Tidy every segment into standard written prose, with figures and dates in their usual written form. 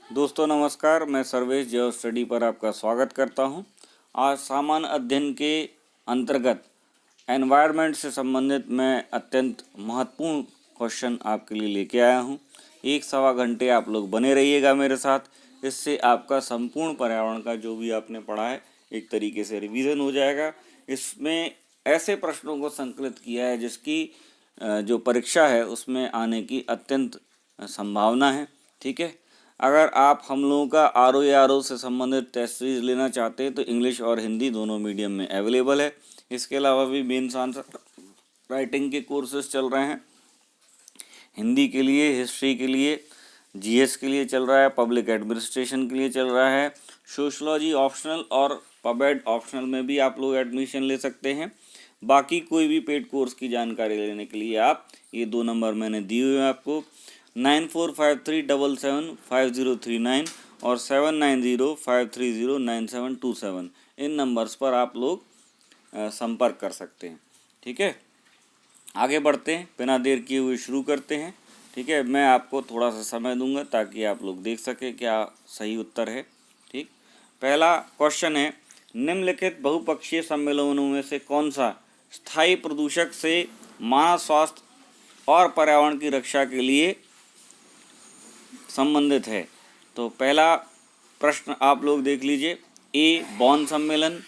दोस्तों नमस्कार, मैं सर्वेश जियो स्टडी पर आपका स्वागत करता हूं। आज सामान्य अध्ययन के अंतर्गत एनवायरनमेंट से संबंधित मैं अत्यंत महत्वपूर्ण क्वेश्चन आपके लिए लेके आया हूं। 1-1.25 घंटे आप लोग बने रहिएगा मेरे साथ। इससे आपका संपूर्ण पर्यावरण का जो भी आपने पढ़ा है एक तरीके से रिवीजन हो जाएगा। इसमें ऐसे प्रश्नों को संकलित किया है जिसकी जो परीक्षा है उसमें आने की अत्यंत संभावना है। ठीक है, अगर आप हम लोगों का RO से संबंधित टेस्ट सीरीज लेना चाहते हैं तो इंग्लिश और हिंदी दोनों मीडियम में अवेलेबल है। इसके अलावा भी मेंस आंसर राइटिंग के कोर्सेज चल रहे हैं। हिंदी के लिए, हिस्ट्री के लिए, GS के लिए चल रहा है, पब्लिक एडमिनिस्ट्रेशन के लिए चल रहा है, सोशलॉजी ऑप्शनल और पबएड ऑप्शनल में भी आप लोग एडमिशन ले सकते हैं। बाकी कोई भी पेड कोर्स की जानकारी लेने के लिए आप ये 2 नंबर मैंने दिए हुए हैं आपको, 9453775039 और 7905309727। इन नंबर्स पर आप लोग संपर्क कर सकते हैं। ठीक है, आगे बढ़ते हैं, बिना देर किए हुए शुरू करते हैं। ठीक है, मैं आपको थोड़ा सा समय दूंगा ताकि आप लोग देख सकें क्या सही उत्तर है। ठीक, पहला क्वेश्चन है, निम्नलिखित बहुपक्षीय सम्मेलनों में से कौन सा स्थायी प्रदूषक से मानव स्वास्थ्य और पर्यावरण की रक्षा के लिए संबंधित है? तो पहला प्रश्न आप लोग देख लीजिए। ए बॉन सम्मेलन,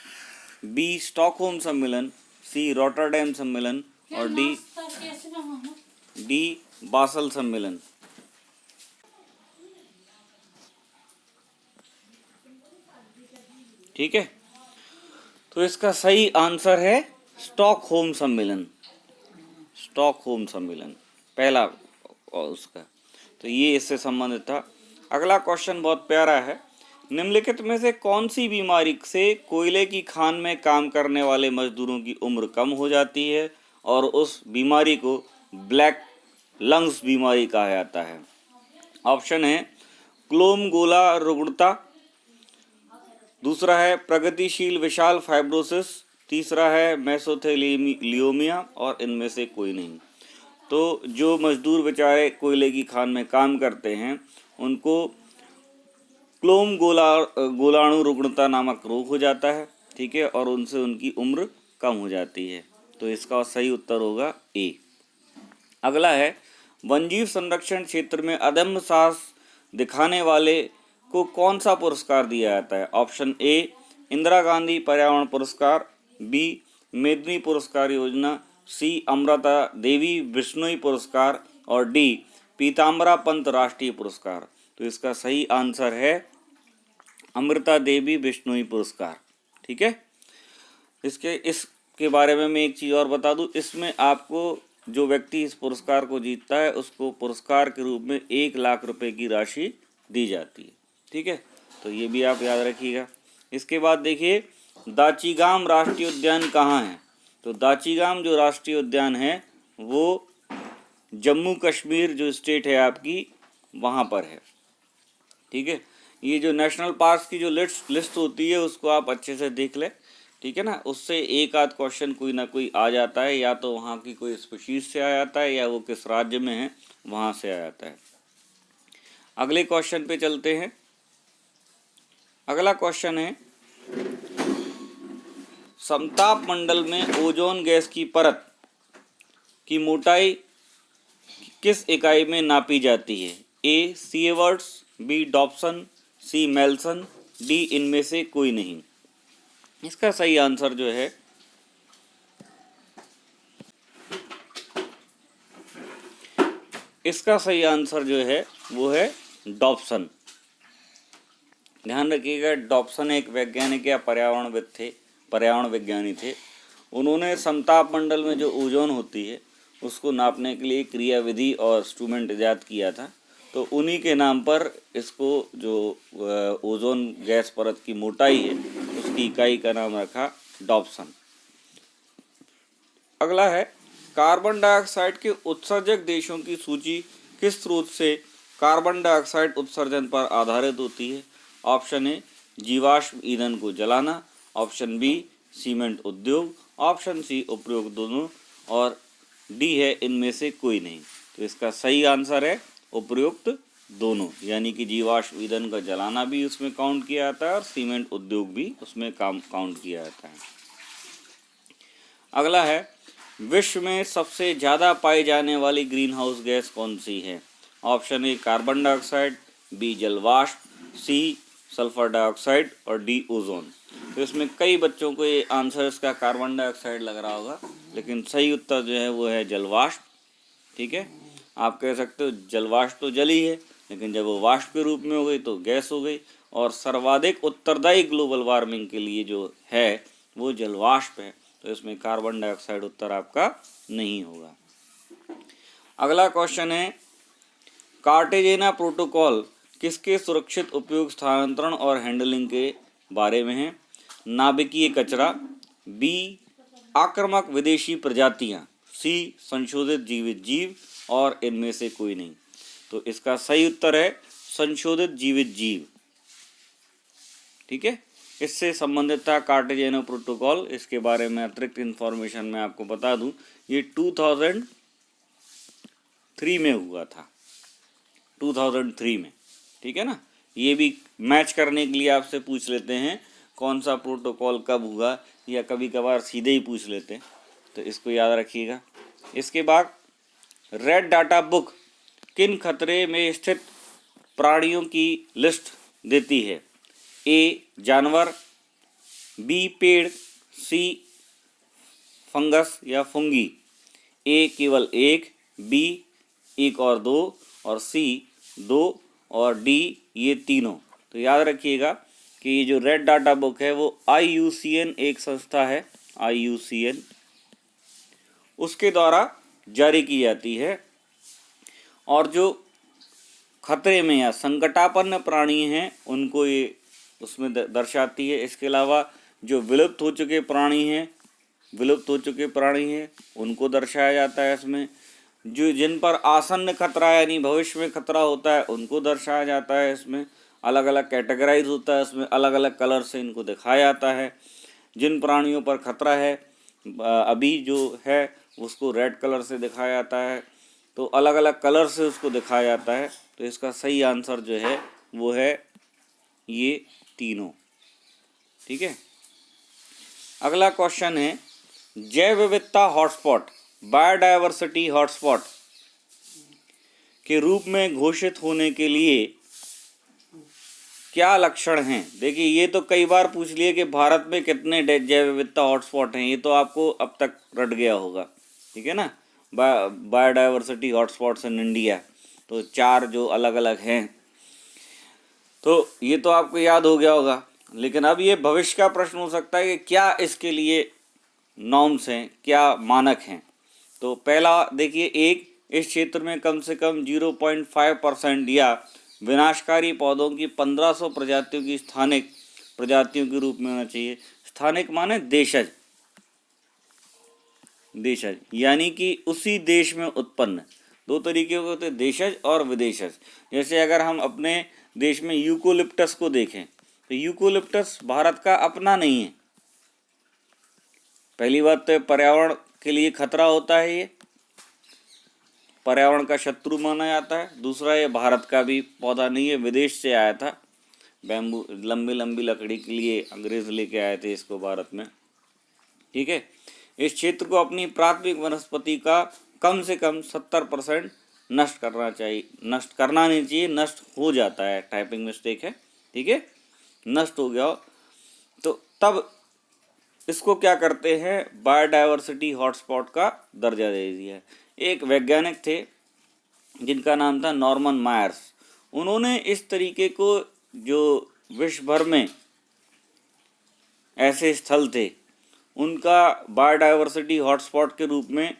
बी स्टॉकहोम सम्मेलन, सी रॉटरडैम सम्मेलन और डी बासल सम्मेलन। ठीक है, तो इसका सही आंसर है स्टॉकहोम सम्मेलन। स्टॉकहोम सम्मेलन पहला उसका, तो ये इससे संबंधित था। अगला क्वेश्चन बहुत प्यारा है, निम्नलिखित में से कौन सी बीमारी से कोयले की खान में काम करने वाले मजदूरों की उम्र कम हो जाती है और उस बीमारी को ब्लैक लंग्स बीमारी कहा जाता है? ऑप्शन है क्लोम गोला रुग्णता, दूसरा है प्रगतिशील विशाल फाइब्रोसिस, तीसरा है मेसोथेलियोमिया और इनमें से कोई नहीं। तो जो मजदूर बेचारे कोयले की खान में काम करते हैं उनको क्लोम गोलाणु रुग्णता नामक रोग हो जाता है। ठीक है, और उनसे उनकी उम्र कम हो जाती है। तो इसका सही उत्तर होगा ए। अगला है, वन्यजीव संरक्षण क्षेत्र में अदम्य साहस दिखाने वाले को कौन सा पुरस्कार दिया जाता है? ऑप्शन ए इंदिरा गांधी पर्यावरण पुरस्कार, बी मेदिनी पुरस्कार योजना, सी अमृता देवी बिश्नोई पुरस्कार और डी पीताम्बरा पंत राष्ट्रीय पुरस्कार। तो इसका सही आंसर है अमृता देवी बिश्नोई पुरस्कार। ठीक है, इसके बारे में मैं एक चीज़ और बता दूं, इसमें आपको जो व्यक्ति इस पुरस्कार को जीतता है उसको पुरस्कार के रूप में 1 लाख रुपए की राशि दी जाती है। ठीक है, तो ये भी आप याद रखिएगा। इसके बाद देखिए, दाचीगाम राष्ट्रीय उद्यान कहाँ है? तो दाचीगाम जो राष्ट्रीय उद्यान है वो जम्मू कश्मीर जो स्टेट है आपकी वहाँ पर है। ठीक है, ये जो नेशनल पार्क की जो लिस्ट होती है उसको आप अच्छे से देख लें। ठीक है ना, उससे एक आध क्वेश्चन कोई ना कोई आ जाता है, या तो वहाँ की कोई स्पीशीज से आ जाता है या वो किस राज्य में है वहाँ से आ जाता है। अगले क्वेश्चन पे चलते हैं। अगला क्वेश्चन है, समताप मंडल में ओजोन गैस की परत की मोटाई किस इकाई में नापी जाती है? ए सीवर्ट्स, बी डॉप्सन, सी मेल्सन, डी इनमें से कोई नहीं। इसका सही आंसर जो है वो है डॉप्सन। ध्यान रखिएगा, डॉप्सन एक वैज्ञानिक या पर्यावरण विज्ञानी थे। उन्होंने समताप मंडल में जो ओजोन होती है उसको नापने के लिए क्रियाविधि और इंस्ट्रूमेंट इजाद किया था। तो उन्हीं के नाम पर इसको जो ओजोन गैस परत की मोटाई है उसकी इकाई का नाम रखा डॉप्सन। अगला है, कार्बन डाइऑक्साइड के उत्सर्जक देशों की सूची किस स्रोत से कार्बन डाइऑक्साइड उत्सर्जन पर आधारित होती है? ऑप्शन ए जीवाश्म ईंधन को जलाना, ऑप्शन बी सीमेंट उद्योग, ऑप्शन सी उपयोग दोनों और डी है इनमें से कोई नहीं। तो इसका सही आंसर है उपयुक्त दोनों, यानी कि जीवाश्म ईंधन का जलाना भी उसमें काउंट किया जाता है और सीमेंट उद्योग भी उसमें काउंट किया जाता है। अगला है, विश्व में सबसे ज़्यादा पाई जाने वाली ग्रीन हाउस गैस कौन सी है? Option A carbon dioxide, B जलवाष्प, सी सल्फर डाइऑक्साइड और डी ओजोन। तो इसमें कई बच्चों को ये आंसर इसका कार्बन डाइऑक्साइड लग रहा होगा, लेकिन सही उत्तर जो है वो है जलवाष्प। ठीक है, आप कह सकते हो जलवाष्प तो जल ही है, लेकिन जब वो वाष्प के रूप में हो गई तो गैस हो गई, और सर्वाधिक उत्तरदायी ग्लोबल वार्मिंग के लिए जो है वो जलवाष्प है। तो इसमें कार्बन डाइऑक्साइड उत्तर आपका नहीं होगा। अगला क्वेश्चन है, कार्टेजेना प्रोटोकॉल किसके सुरक्षित उपयोग, स्थानांतरण और हैंडलिंग के बारे में है? नाभिकीय कचरा, बी आक्रामक विदेशी प्रजातियां, सी संशोधित जीवित जीव और इनमें से कोई नहीं। तो इसका सही उत्तर है संशोधित जीवित जीव। ठीक है, इससे संबंधित था कार्टेजेना प्रोटोकॉल। इसके बारे में अतिरिक्त इन्फॉर्मेशन मैं आपको बता दूं, ये 2003 में हुआ था, 2003 में। ठीक है ना, ये भी मैच करने के लिए आपसे पूछ लेते हैं कौन सा प्रोटोकॉल कब हुआ, या कभी कभार सीधे ही पूछ लेते हैं, तो इसको याद रखिएगा। इसके बाद रेड डाटा बुक किन खतरे में स्थित प्राणियों की लिस्ट देती है? ए जानवर, बी पेड़, सी फंगस या फुंगी, ए केवल एक, बी एक और दो, और सी दो, और डी ये तीनों। तो याद रखिएगा कि ये जो रेड डाटा बुक है वो IUCN एक संस्था है, IUCN, उसके द्वारा जारी की जाती है, और जो खतरे में या संकटापन्न प्राणी हैं उनको ये उसमें दर्शाती है। इसके अलावा जो विलुप्त हो चुके प्राणी हैं उनको दर्शाया जाता है इसमें। जो जिन पर आसन्न खतरा यानी भविष्य में खतरा होता है उनको दर्शाया जाता है इसमें। अलग अलग कैटेगराइज होता है इसमें, अलग अलग कलर से इनको दिखाया जाता है। जिन प्राणियों पर खतरा है अभी जो है उसको रेड कलर से दिखाया जाता है, तो अलग अलग कलर से उसको दिखाया जाता है। तो इसका सही आंसर जो है वो है ये तीनों। ठीक है, अगला क्वेश्चन है, जैव विविधता हॉटस्पॉट, बायोडायवर्सिटी हॉटस्पॉट के रूप में घोषित होने के लिए क्या लक्षण हैं? देखिए, ये तो कई बार पूछ लिए कि भारत में कितने जैव विविधता हॉटस्पॉट हैं, ये तो आपको अब तक रट गया होगा। ठीक है ना, बायोडायवर्सिटी हॉटस्पॉट्स इन इंडिया, तो 4 जो अलग अलग हैं, तो ये तो आपको याद हो गया होगा। लेकिन अब ये भविष्य का प्रश्न हो सकता है कि क्या इसके लिए नॉर्म्स हैं, क्या मानक हैं। तो पहला देखिए, एक, इस क्षेत्र में कम से कम 0.5% या विनाशकारी पौधों की 1500 प्रजातियों की स्थानिक प्रजातियों के रूप में होना चाहिए। स्थानिक माने देशज, यानी कि उसी देश में उत्पन्न। 2 तरीके के होते हैं, देशज और विदेशज। जैसे अगर हम अपने देश में यूकोलिप्टस को देखें तो यूकोलिप्टस भारत का अपना नहीं है। पहली बात तो पर्यावरण के लिए खतरा होता है, ये पर्यावरण का शत्रु माना जाता है। दूसरा, ये भारत का भी पौधा नहीं है, विदेश से आया था। बैम्बू, लंबी लंबी लकड़ी के लिए अंग्रेज लेके आए थे इसको भारत में। ठीक है, इस क्षेत्र को अपनी प्राथमिक वनस्पति का कम से कम 70% नष्ट करना चाहिए। नष्ट करना नहीं चाहिए, नष्ट हो जाता है, टाइपिंग मिस्टेक है। ठीक है, नष्ट हो गया तो तब इसको क्या करते हैं, बायोडायवर्सिटी हॉटस्पॉट का दर्जा दे दिया है। एक वैज्ञानिक थे जिनका नाम था नॉर्मन मायर्स। उन्होंने इस तरीके को, जो विश्व भर में ऐसे स्थल थे, उनका बायोडायवर्सिटी हॉटस्पॉट के रूप में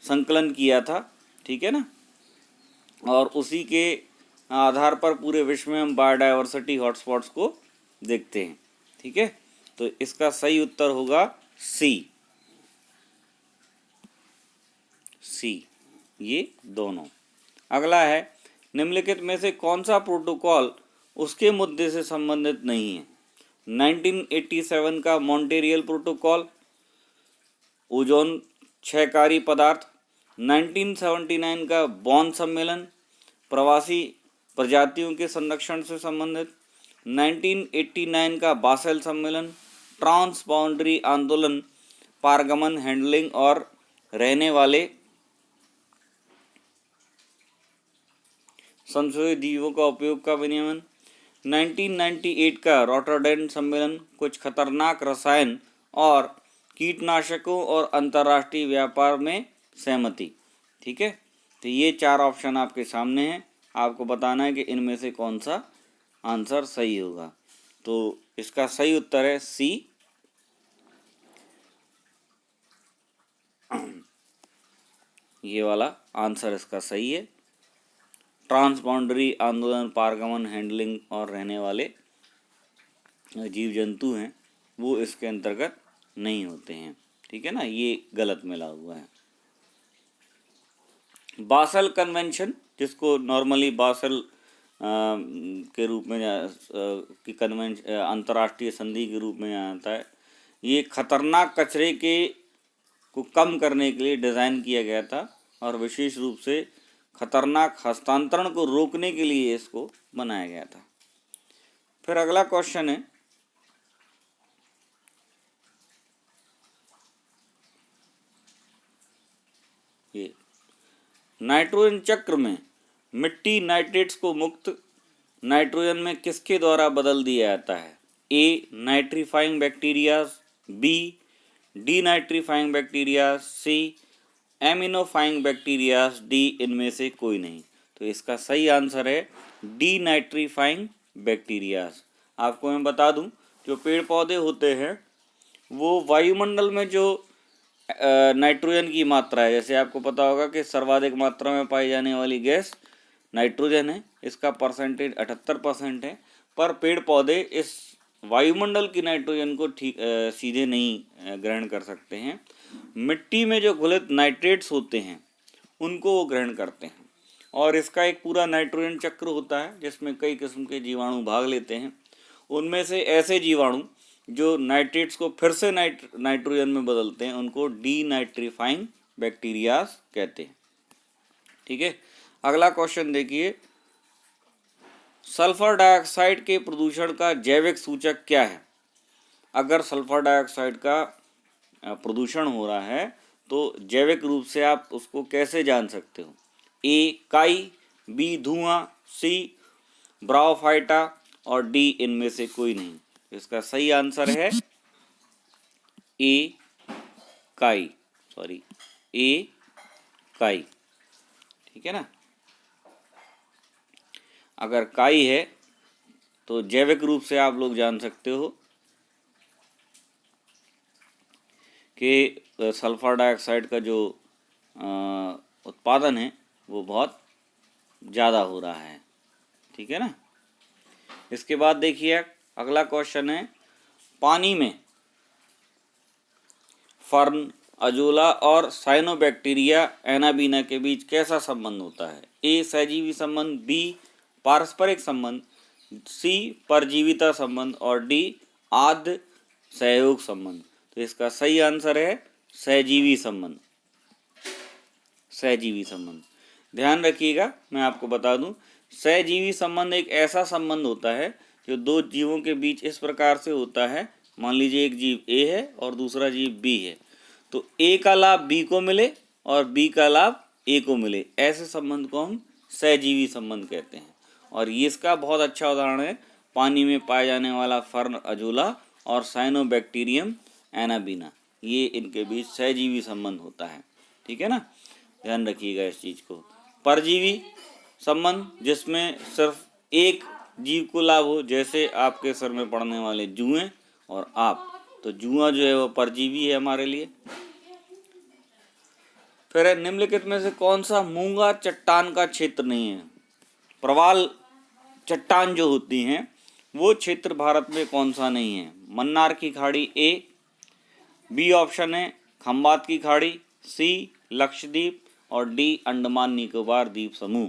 संकलन किया था। ठीक है ना, और उसी के आधार पर पूरे विश्व में हम बायोडायवर्सिटी हॉटस्पॉट्स को देखते हैं। ठीक है, तो इसका सही उत्तर होगा सी, ये दोनों। अगला है, निम्नलिखित में से कौन सा प्रोटोकॉल उसके मुद्दे से संबंधित नहीं है? 1987 का मॉन्ट्रियल प्रोटोकॉल, ओजोन क्षयकारी पदार्थ, 1979 का बॉन सम्मेलन, प्रवासी प्रजातियों के संरक्षण से संबंधित, 1989 का बासेल सम्मेलन, ट्रांस बाउंड्री आंदोलन, पारगमन, हैंडलिंग और रहने वाले संशोधित जीवों का उपयोग का विनियमन, 1998 का रॉटरडैम सम्मेलन, कुछ खतरनाक रसायन और कीटनाशकों और अंतर्राष्ट्रीय व्यापार में सहमति। ठीक है, तो ये 4 ऑप्शन आपके सामने हैं, आपको बताना है कि इनमें से कौन सा आंसर सही होगा। तो इसका सही उत्तर है सी, ये वाला आंसर इसका सही है। ट्रांसबाउंडरी आंदोलन, पारगमन, हैंडलिंग और रहने वाले जीव जंतु हैं वो इसके अंतर्गत नहीं होते हैं। ठीक है ना, ये गलत मिला हुआ है। बासेल कन्वेंशन, जिसको नॉर्मली बासेल के रूप में की कन्वेंशन, अंतर्राष्ट्रीय संधि के रूप में आता है, ये खतरनाक कचरे को कम करने के लिए डिज़ाइन किया गया था और विशेष रूप से खतरनाक हस्तांतरण को रोकने के लिए इसको बनाया गया था। फिर अगला क्वेश्चन है, ये नाइट्रोजन चक्र में मिट्टी नाइट्रेट्स को मुक्त नाइट्रोजन में किसके द्वारा बदल दिया जाता है? A nitrifying bacteria, B denitrifying bacteria, C ammonifying bacteria, D इनमें से कोई नहीं। तो इसका सही आंसर है डीनाइट्रीफाइंग बैक्टीरिया। आपको मैं बता दूं, जो पेड़ पौधे होते हैं वो वायुमंडल में जो नाइट्रोजन की मात्रा है, जैसे आपको पता होगा कि सर्वाधिक मात्रा में पाई जाने वाली गैस नाइट्रोजन है, इसका परसेंटेज 78% है, पर पेड़ पौधे इस वायुमंडल की नाइट्रोजन को सीधे नहीं ग्रहण कर सकते हैं। मिट्टी में जो घुलित नाइट्रेट्स होते हैं उनको वो ग्रहण करते हैं, और इसका एक पूरा नाइट्रोजन चक्र होता है जिसमें कई किस्म के जीवाणु भाग लेते हैं। उनमें से ऐसे जीवाणु जो नाइट्रेट्स को फिर से नाइट्रोजन में बदलते हैं उनको डीनाइट्रीफाइंग बैक्टीरियाज कहते हैं। ठीक है, अगला क्वेश्चन देखिए, सल्फर डाइऑक्साइड के प्रदूषण का जैविक सूचक क्या है? अगर सल्फर डाइऑक्साइड का प्रदूषण हो रहा है तो जैविक रूप से आप उसको कैसे जान सकते हो? ए काई, बी धुआं, सी ब्राओफाइटा और डी इनमें से कोई नहीं। इसका सही आंसर है ए काई, ए काई। ठीक है ना, अगर काई है तो जैविक रूप से आप लोग जान सकते हो कि सल्फर डाइऑक्साइड का जो उत्पादन है वो बहुत ज़्यादा हो रहा है। ठीक है ना, इसके बाद देखिए अगला क्वेश्चन है, पानी में फर्न, अजोला और साइनोबैक्टीरिया एनाबीना के बीच कैसा संबंध होता है? ए सहजीवी संबंध, बी पारस्परिक संबंध, सी परजीविता संबंध और डी आद्य सहयोग संबंध। तो इसका सही आंसर है सहजीवी संबंध। सहजीवी संबंध, ध्यान रखिएगा, मैं आपको बता दूं, सहजीवी संबंध एक ऐसा संबंध होता है जो दो जीवों के बीच इस प्रकार से होता है, मान लीजिए एक जीव ए है और दूसरा जीव बी है, तो ए का लाभ बी को मिले और बी का लाभ ए को मिले, ऐसे संबंध को हम सहजीवी संबंध कहते हैं। और ये इसका बहुत अच्छा उदाहरण है पानी में पाया जाने वाला फर्न अजोला और साइनोबैक्टीरियम एनाबीना, ये इनके बीच सहजीवी संबंध होता है। ठीक है ना, ध्यान रखिएगा इस चीज़ को। परजीवी संबंध, जिसमें सिर्फ एक जीव को लाभ हो, जैसे आपके सर में पड़ने वाले जुएं और आप, तो जुआ जो है वो परजीवी है हमारे लिए। फिर निम्नलिखित में से कौन सा मूंगा चट्टान का क्षेत्र नहीं है? प्रवाल चट्टान जो होती हैं वो क्षेत्र भारत में कौन सा नहीं है? मन्नार की खाड़ी ए, बी ऑप्शन है खंबात की खाड़ी, सी लक्षद्वीप और डी अंडमान निकोबार द्वीप समूह।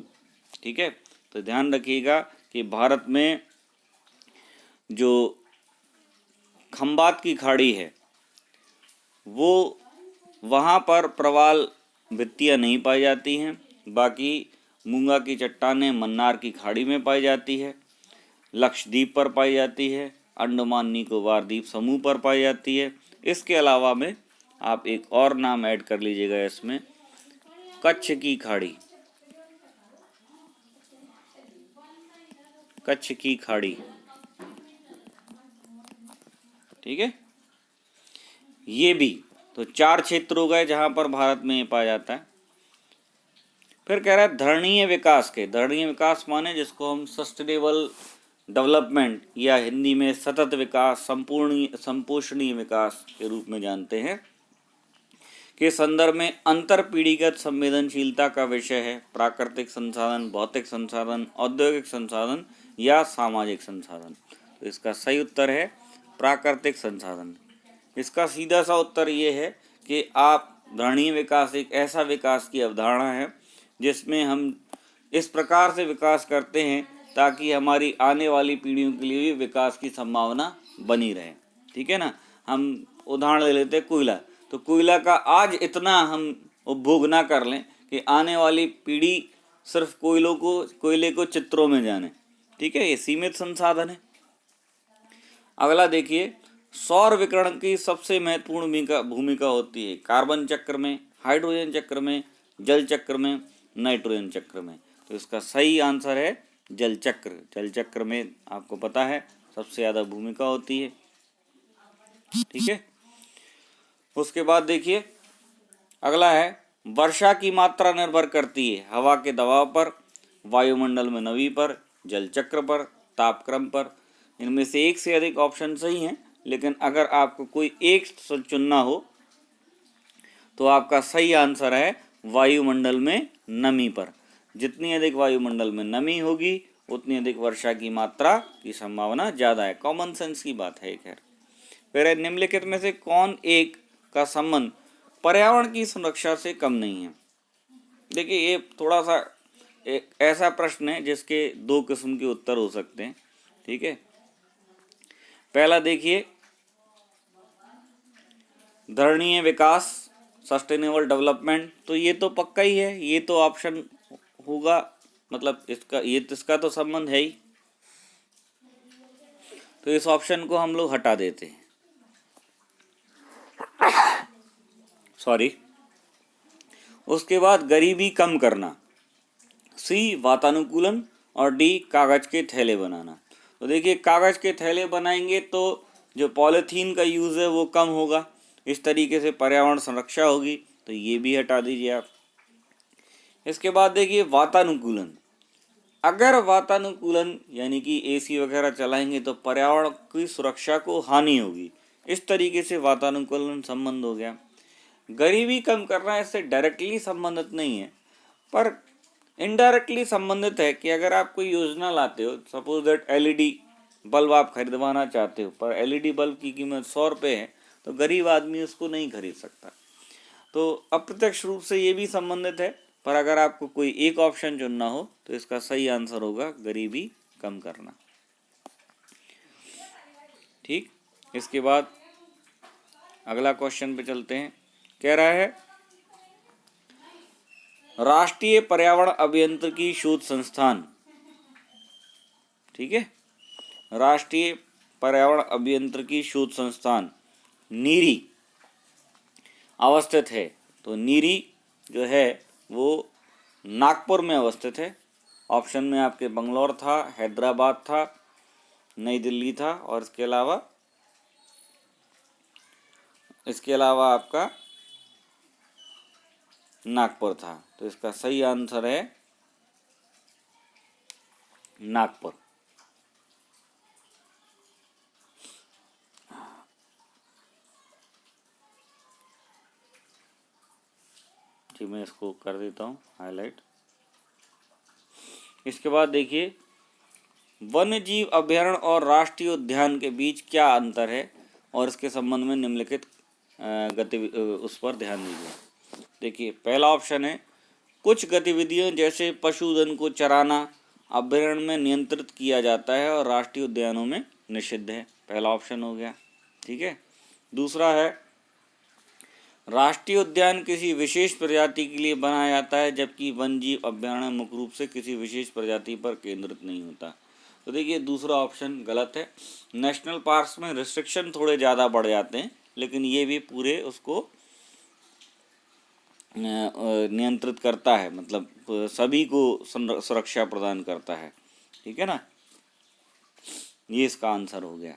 ठीक है, तो ध्यान रखिएगा कि भारत में जो खंबात की खाड़ी है वो वहाँ पर प्रवाल भित्तियाँ नहीं पाई जाती हैं, बाकी मूंगा की चट्टानें मन्नार की खाड़ी में पाई जाती है, लक्षद्वीप पर पाई जाती है, अंडमान निकोबार द्वीप समूह पर पाई जाती है। इसके अलावा में आप एक और नाम ऐड कर लीजिएगा इसमें, कच्छ की खाड़ी, कच्छ की खाड़ी, ठीक है। ये भी तो 4 क्षेत्र हो गए जहां पर भारत में ये पाया जाता है। फिर कह रहा है धरणीय विकास के, धरणीय विकास माने जिसको हम सस्टेनेबल डेवलपमेंट या हिंदी में सतत विकास, संपोषणीय विकास के रूप में जानते हैं, के संदर्भ में अंतर पीढ़ीगत संवेदनशीलता का विषय है प्राकृतिक संसाधन, भौतिक संसाधन, औद्योगिक संसाधन या सामाजिक संसाधन। तो इसका सही उत्तर है प्राकृतिक संसाधन। इसका सीधा सा उत्तर ये है कि आप धरणीय विकास एक ऐसा विकास की अवधारणा है जिसमें हम इस प्रकार से विकास करते हैं ताकि हमारी आने वाली पीढ़ियों के लिए भी विकास की संभावना बनी रहे, ठीक है ना। हम उदाहरण ले लेते हैं कोयला, तो कोयला का आज इतना हम उपभोग ना कर लें कि आने वाली पीढ़ी सिर्फ कोयले को चित्रों में जाने, ठीक है। ये सीमित संसाधन है। अगला देखिए, सौर विकिरण की सबसे महत्वपूर्ण भूमिका होती है कार्बन चक्र में, हाइड्रोजन चक्र में, जल चक्र में, नाइट्रोजन चक्र में। तो इसका सही आंसर है जल चक्र। जल चक्र में आपको पता है सबसे ज़्यादा भूमिका होती है, ठीक है। उसके बाद देखिए अगला है, वर्षा की मात्रा निर्भर करती है हवा के दबाव पर, वायुमंडल में नमी पर, जल चक्र पर, तापक्रम पर। इनमें से एक से अधिक ऑप्शन सही हैं, लेकिन अगर आपको कोई एक चुनना हो तो आपका सही आंसर है वायुमंडल में नमी पर। जितनी अधिक वायुमंडल में नमी होगी उतनी अधिक वर्षा की मात्रा की संभावना ज़्यादा है। कॉमन सेंस की बात है खैर। फिर निम्नलिखित में से कौन एक का संबंध पर्यावरण की सुरक्षा से कम नहीं है। देखिए ये थोड़ा सा एक ऐसा प्रश्न है जिसके 2 किस्म के उत्तर हो सकते हैं, ठीक है। पहला देखिए, धरणीय विकास, सस्टेनेबल डेवलपमेंट, तो ये तो पक्का ही है, ये तो ऑप्शन होगा, मतलब इसका तो संबंध है ही, तो इस ऑप्शन को हम लोग हटा देते हैं, सॉरी। उसके बाद गरीबी कम करना, सी वातानुकूलन और डी कागज के थैले बनाना। तो देखिए कागज के थैले बनाएंगे तो जो पॉलीथीन का यूज़ है वो कम होगा, इस तरीके से पर्यावरण संरक्षा होगी, तो ये भी हटा दीजिए आप। इसके बाद देखिए वातानुकूलन, अगर वातानुकूलन यानी कि एसी वगैरह चलाएंगे तो पर्यावरण की सुरक्षा को हानि होगी, इस तरीके से वातानुकूलन संबंध हो गया। गरीबी कम करना इससे डायरेक्टली संबंधित नहीं है पर इनडायरेक्टली संबंधित है कि अगर आप कोई योजना लाते हो, सपोज दैट एलईडी बल्ब आप खरीदवाना चाहते हो पर एलईडी बल्ब की कीमत 100 रुपये है, तो गरीब आदमी उसको नहीं खरीद सकता। तो अप्रत्यक्ष रूप से ये भी संबंधित है, पर अगर आपको कोई एक ऑप्शन चुनना हो तो इसका सही आंसर होगा गरीबी कम करना, ठीक। इसके बाद अगला क्वेश्चन पे चलते हैं। कह रहा है राष्ट्रीय पर्यावरण अभियांत्रिकी शोध संस्थान, ठीक है, राष्ट्रीय पर्यावरण अभियांत्रिकी शोध संस्थान नीरी अवस्थित है। तो नीरी जो है वो नागपुर में अवस्थित है। ऑप्शन में आपके बंगलौर था, हैदराबाद था, नई दिल्ली था और इसके अलावा आपका नागपुर था। तो इसका सही आंसर है नागपुर। जी मैं इसको कर देता हूँ हाईलाइट। इसके बाद देखिए वन्य जीव अभयारण्य और राष्ट्रीय उद्यान के बीच क्या अंतर है और इसके संबंध में निम्नलिखित उस पर ध्यान दीजिए। देखिए पहला ऑप्शन है कुछ गतिविधियों जैसे पशुधन को चराना अभयारण्य में नियंत्रित किया जाता है और राष्ट्रीय उद्यानों में निषिद्ध है। पहला ऑप्शन हो गया, ठीक है। दूसरा है राष्ट्रीय उद्यान किसी विशेष प्रजाति के लिए बनाया जाता है, जबकि वन्यजीव अभयारण्य मुख्य रूप से किसी विशेष प्रजाति पर केंद्रित नहीं होता। तो देखिए दूसरा ऑप्शन गलत है। नेशनल पार्क्स में रिस्ट्रिक्शन थोड़े ज़्यादा बढ़ जाते हैं, लेकिन ये भी पूरे उसको नियंत्रित करता है, मतलब सभी को सुरक्षा प्रदान करता है। ठीक है ना, ये इसका आंसर हो गया।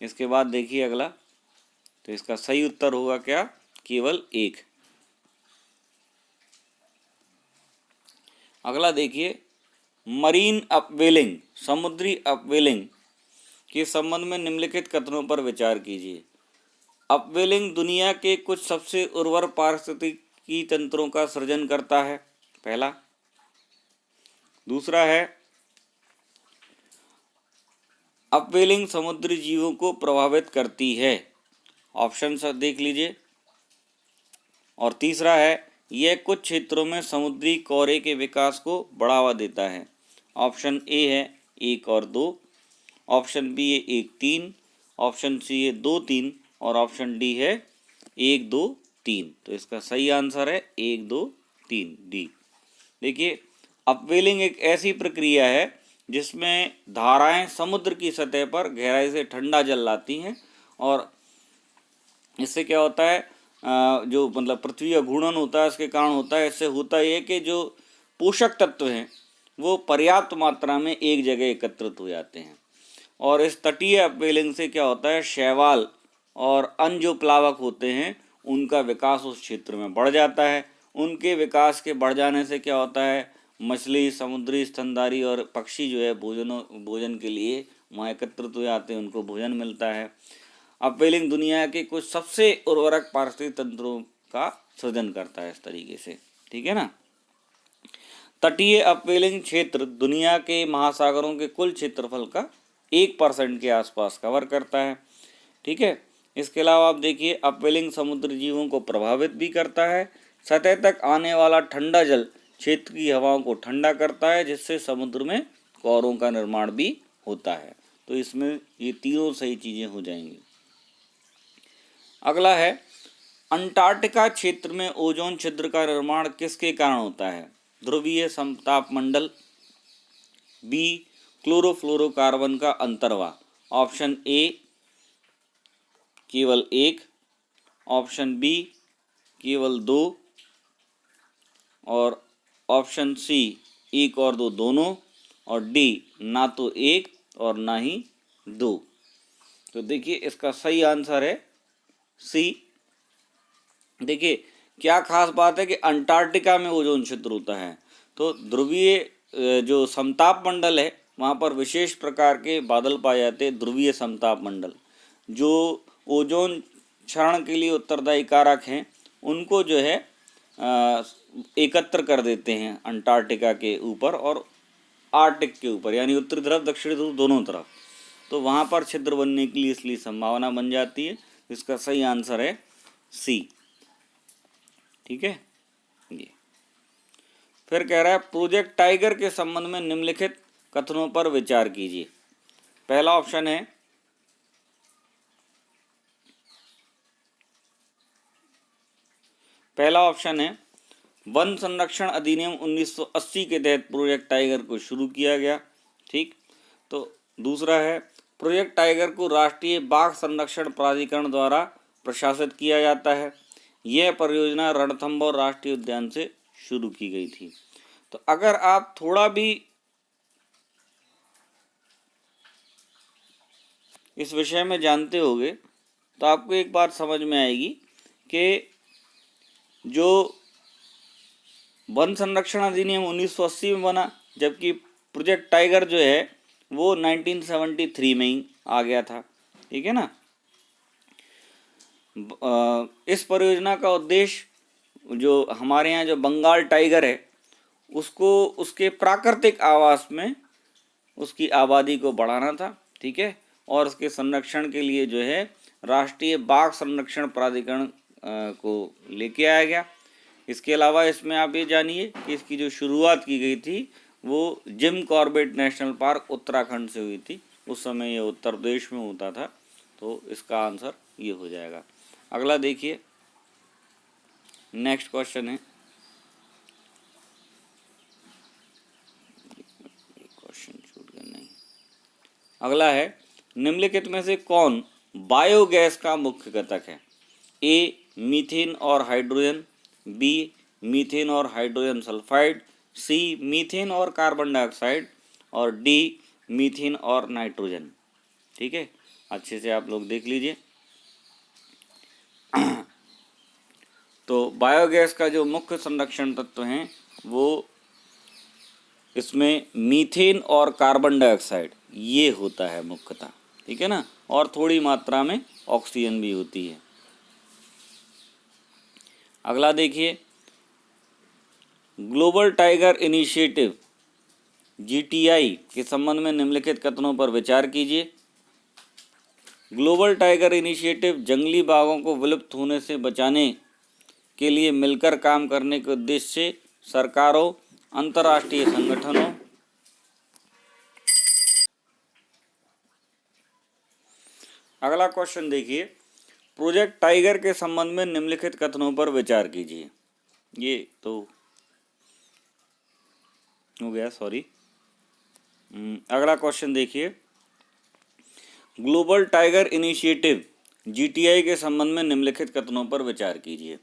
इसके बाद देखिए अगला, तो इसका सही उत्तर होगा क्या, केवल एक। अगला देखिए, मरीन अपवेलिंग, समुद्री अपवेलिंग के संबंध में निम्नलिखित कथनों पर विचार कीजिए। अपवेलिंग दुनिया के कुछ सबसे उर्वर पारिस्थितिकी तंत्रों का सृजन करता है, पहला। दूसरा है, अपवेलिंग समुद्री जीवों को प्रभावित करती है, ऑप्शन देख लीजिए। और तीसरा है, यह कुछ क्षेत्रों में समुद्री कौरे के विकास को बढ़ावा देता है, ऑप्शन ए है 1 और 2, ऑप्शन बी है 1 3, ऑप्शन सी है 2 3 और ऑप्शन डी है 1 2 3। तो इसका सही आंसर है 1 2 3 डी। देखिए अपवेलिंग एक ऐसी प्रक्रिया है जिसमें धाराएं समुद्र की सतह पर गहराई से ठंडा जल लाती हैं, और इससे क्या होता है, जो मतलब पृथ्वी का घूर्णन होता है उसके कारण होता है। इससे होता ये कि जो पोषक तत्व हैं वो पर्याप्त मात्रा में एक जगह एकत्रित हो जाते हैं, और इस तटीय अपवेलिंग से क्या होता है, शैवाल और अन्य जो प्लावक होते हैं उनका विकास उस क्षेत्र में बढ़ जाता है। उनके विकास के बढ़ जाने से क्या होता है, मछली, समुद्री स्तनधारी और पक्षी जो है भोजन के लिए वहाँ एकत्रित हो जाते हैं, उनको भोजन मिलता है। अपवेलिंग दुनिया के कुछ सबसे उर्वरक पारिस्थितिक तंत्रों का सृजन करता है इस तरीके से। ठीक है ना। तटीय अपवेलिंग क्षेत्र दुनिया के महासागरों के कुल क्षेत्रफल का 1% के आसपास कवर करता है। ठीक है। इसके अलावा आप देखिए अपवेलिंग समुद्री जीवों को प्रभावित भी करता है। सतह तक आने वाला ठंडा जल क्षेत्र की हवाओं को ठंडा करता है, जिससे समुद्र में कौरों का निर्माण भी होता है। तो इसमें ये तीनों सही चीज़ें हो जाएंगी। अगला है, अंटार्कटिका क्षेत्र में ओजोन छिद्र का निर्माण किसके कारण होता है? ध्रुवीय समताप मंडल, बी क्लोरोफ्लोरोकार्बन का अंतर्वाह, ऑप्शन ए केवल 1, ऑप्शन बी केवल 2 और ऑप्शन सी 1 और 2 दोनों, और डी ना तो 1 और ना ही 2। तो देखिए इसका सही आंसर है सी। देखिए क्या खास बात है कि अंटार्कटिका में ओजोन छिद्र होता है, तो ध्रुवीय जो समताप मंडल है वहाँ पर विशेष प्रकार के बादल पाए जाते हैं, ध्रुवीय समताप मंडल, जो ओजोन क्षरण के लिए उत्तरदायी कारक हैं उनको जो है एकत्र कर देते हैं अंटार्कटिका के ऊपर और आर्कटिक के ऊपर, यानी उत्तरी ध्रुव दक्षिणी ध्रुव दोनों तरफ। तो वहाँ पर छिद्र बनने के लिए इसलिए संभावना बन जाती है। इसका सही आंसर है सी। ठीक है। ये फिर कह रहा है, प्रोजेक्ट टाइगर के संबंध में निम्नलिखित कथनों पर विचार कीजिए। पहला ऑप्शन है, वन संरक्षण अधिनियम 1980 के तहत प्रोजेक्ट टाइगर को शुरू किया गया। ठीक। तो दूसरा है, प्रोजेक्ट टाइगर को राष्ट्रीय बाघ संरक्षण प्राधिकरण द्वारा प्रशासित किया जाता है। यह परियोजना रणथंभौर राष्ट्रीय उद्यान से शुरू की गई थी। तो अगर आप थोड़ा भी इस विषय में जानते होगे तो आपको एक बात समझ में आएगी कि जो वन संरक्षण अधिनियम 1980 में बना, जबकि प्रोजेक्ट टाइगर जो है वो 1973 में ही आ गया था। ठीक है ना। इस परियोजना का उद्देश्य जो हमारे यहाँ जो बंगाल टाइगर है उसको उसके प्राकृतिक आवास में उसकी आबादी को बढ़ाना था। ठीक है। और उसके संरक्षण के लिए जो है राष्ट्रीय बाघ संरक्षण प्राधिकरण को लेके आया गया। इसके अलावा इसमें आप ये जानिए कि इसकी जो शुरुआत की गई थी वो Jim Corbett national park Uttarakhand से हुई थी। उस समय ये उत्तर प्रदेश में होता था। तो इसका आंसर ये हो जाएगा। अगला देखिए, नेक्स्ट क्वेश्चन है, क्वेश्चन छूट गया नहीं, अगला है, निम्नलिखित में से कौन बायोगैस का मुख्य घटक है? ए मीथेन और हाइड्रोजन, बी मीथेन और हाइड्रोजन सल्फाइड, सी मीथेन और कार्बन डाइऑक्साइड, और डी मीथेन और नाइट्रोजन। ठीक है, अच्छे से आप लोग देख लीजिए। तो बायोगैस का जो मुख्य संरक्षण तत्व हैं वो इसमें मीथेन और कार्बन डाइऑक्साइड ये होता है मुख्यतः, ठीक है ना, और थोड़ी मात्रा में ऑक्सीजन भी होती है। अगला देखिए, ग्लोबल टाइगर इनिशिएटिव GTI के संबंध में निम्नलिखित कथनों पर विचार कीजिए। ग्लोबल टाइगर इनिशिएटिव जंगली बाघों को विलुप्त होने से बचाने के लिए मिलकर काम करने के उद्देश्य से सरकारों, अंतर्राष्ट्रीय संगठनों, अगला क्वेश्चन देखिए, प्रोजेक्ट टाइगर के संबंध में निम्नलिखित कथनों पर विचार कीजिए। ये तो हो गया, सॉरी। अगला क्वेश्चन देखिए, ग्लोबल टाइगर इनिशिएटिव GTI के संबंध में निम्नलिखित कथनों पर विचार कीजिए।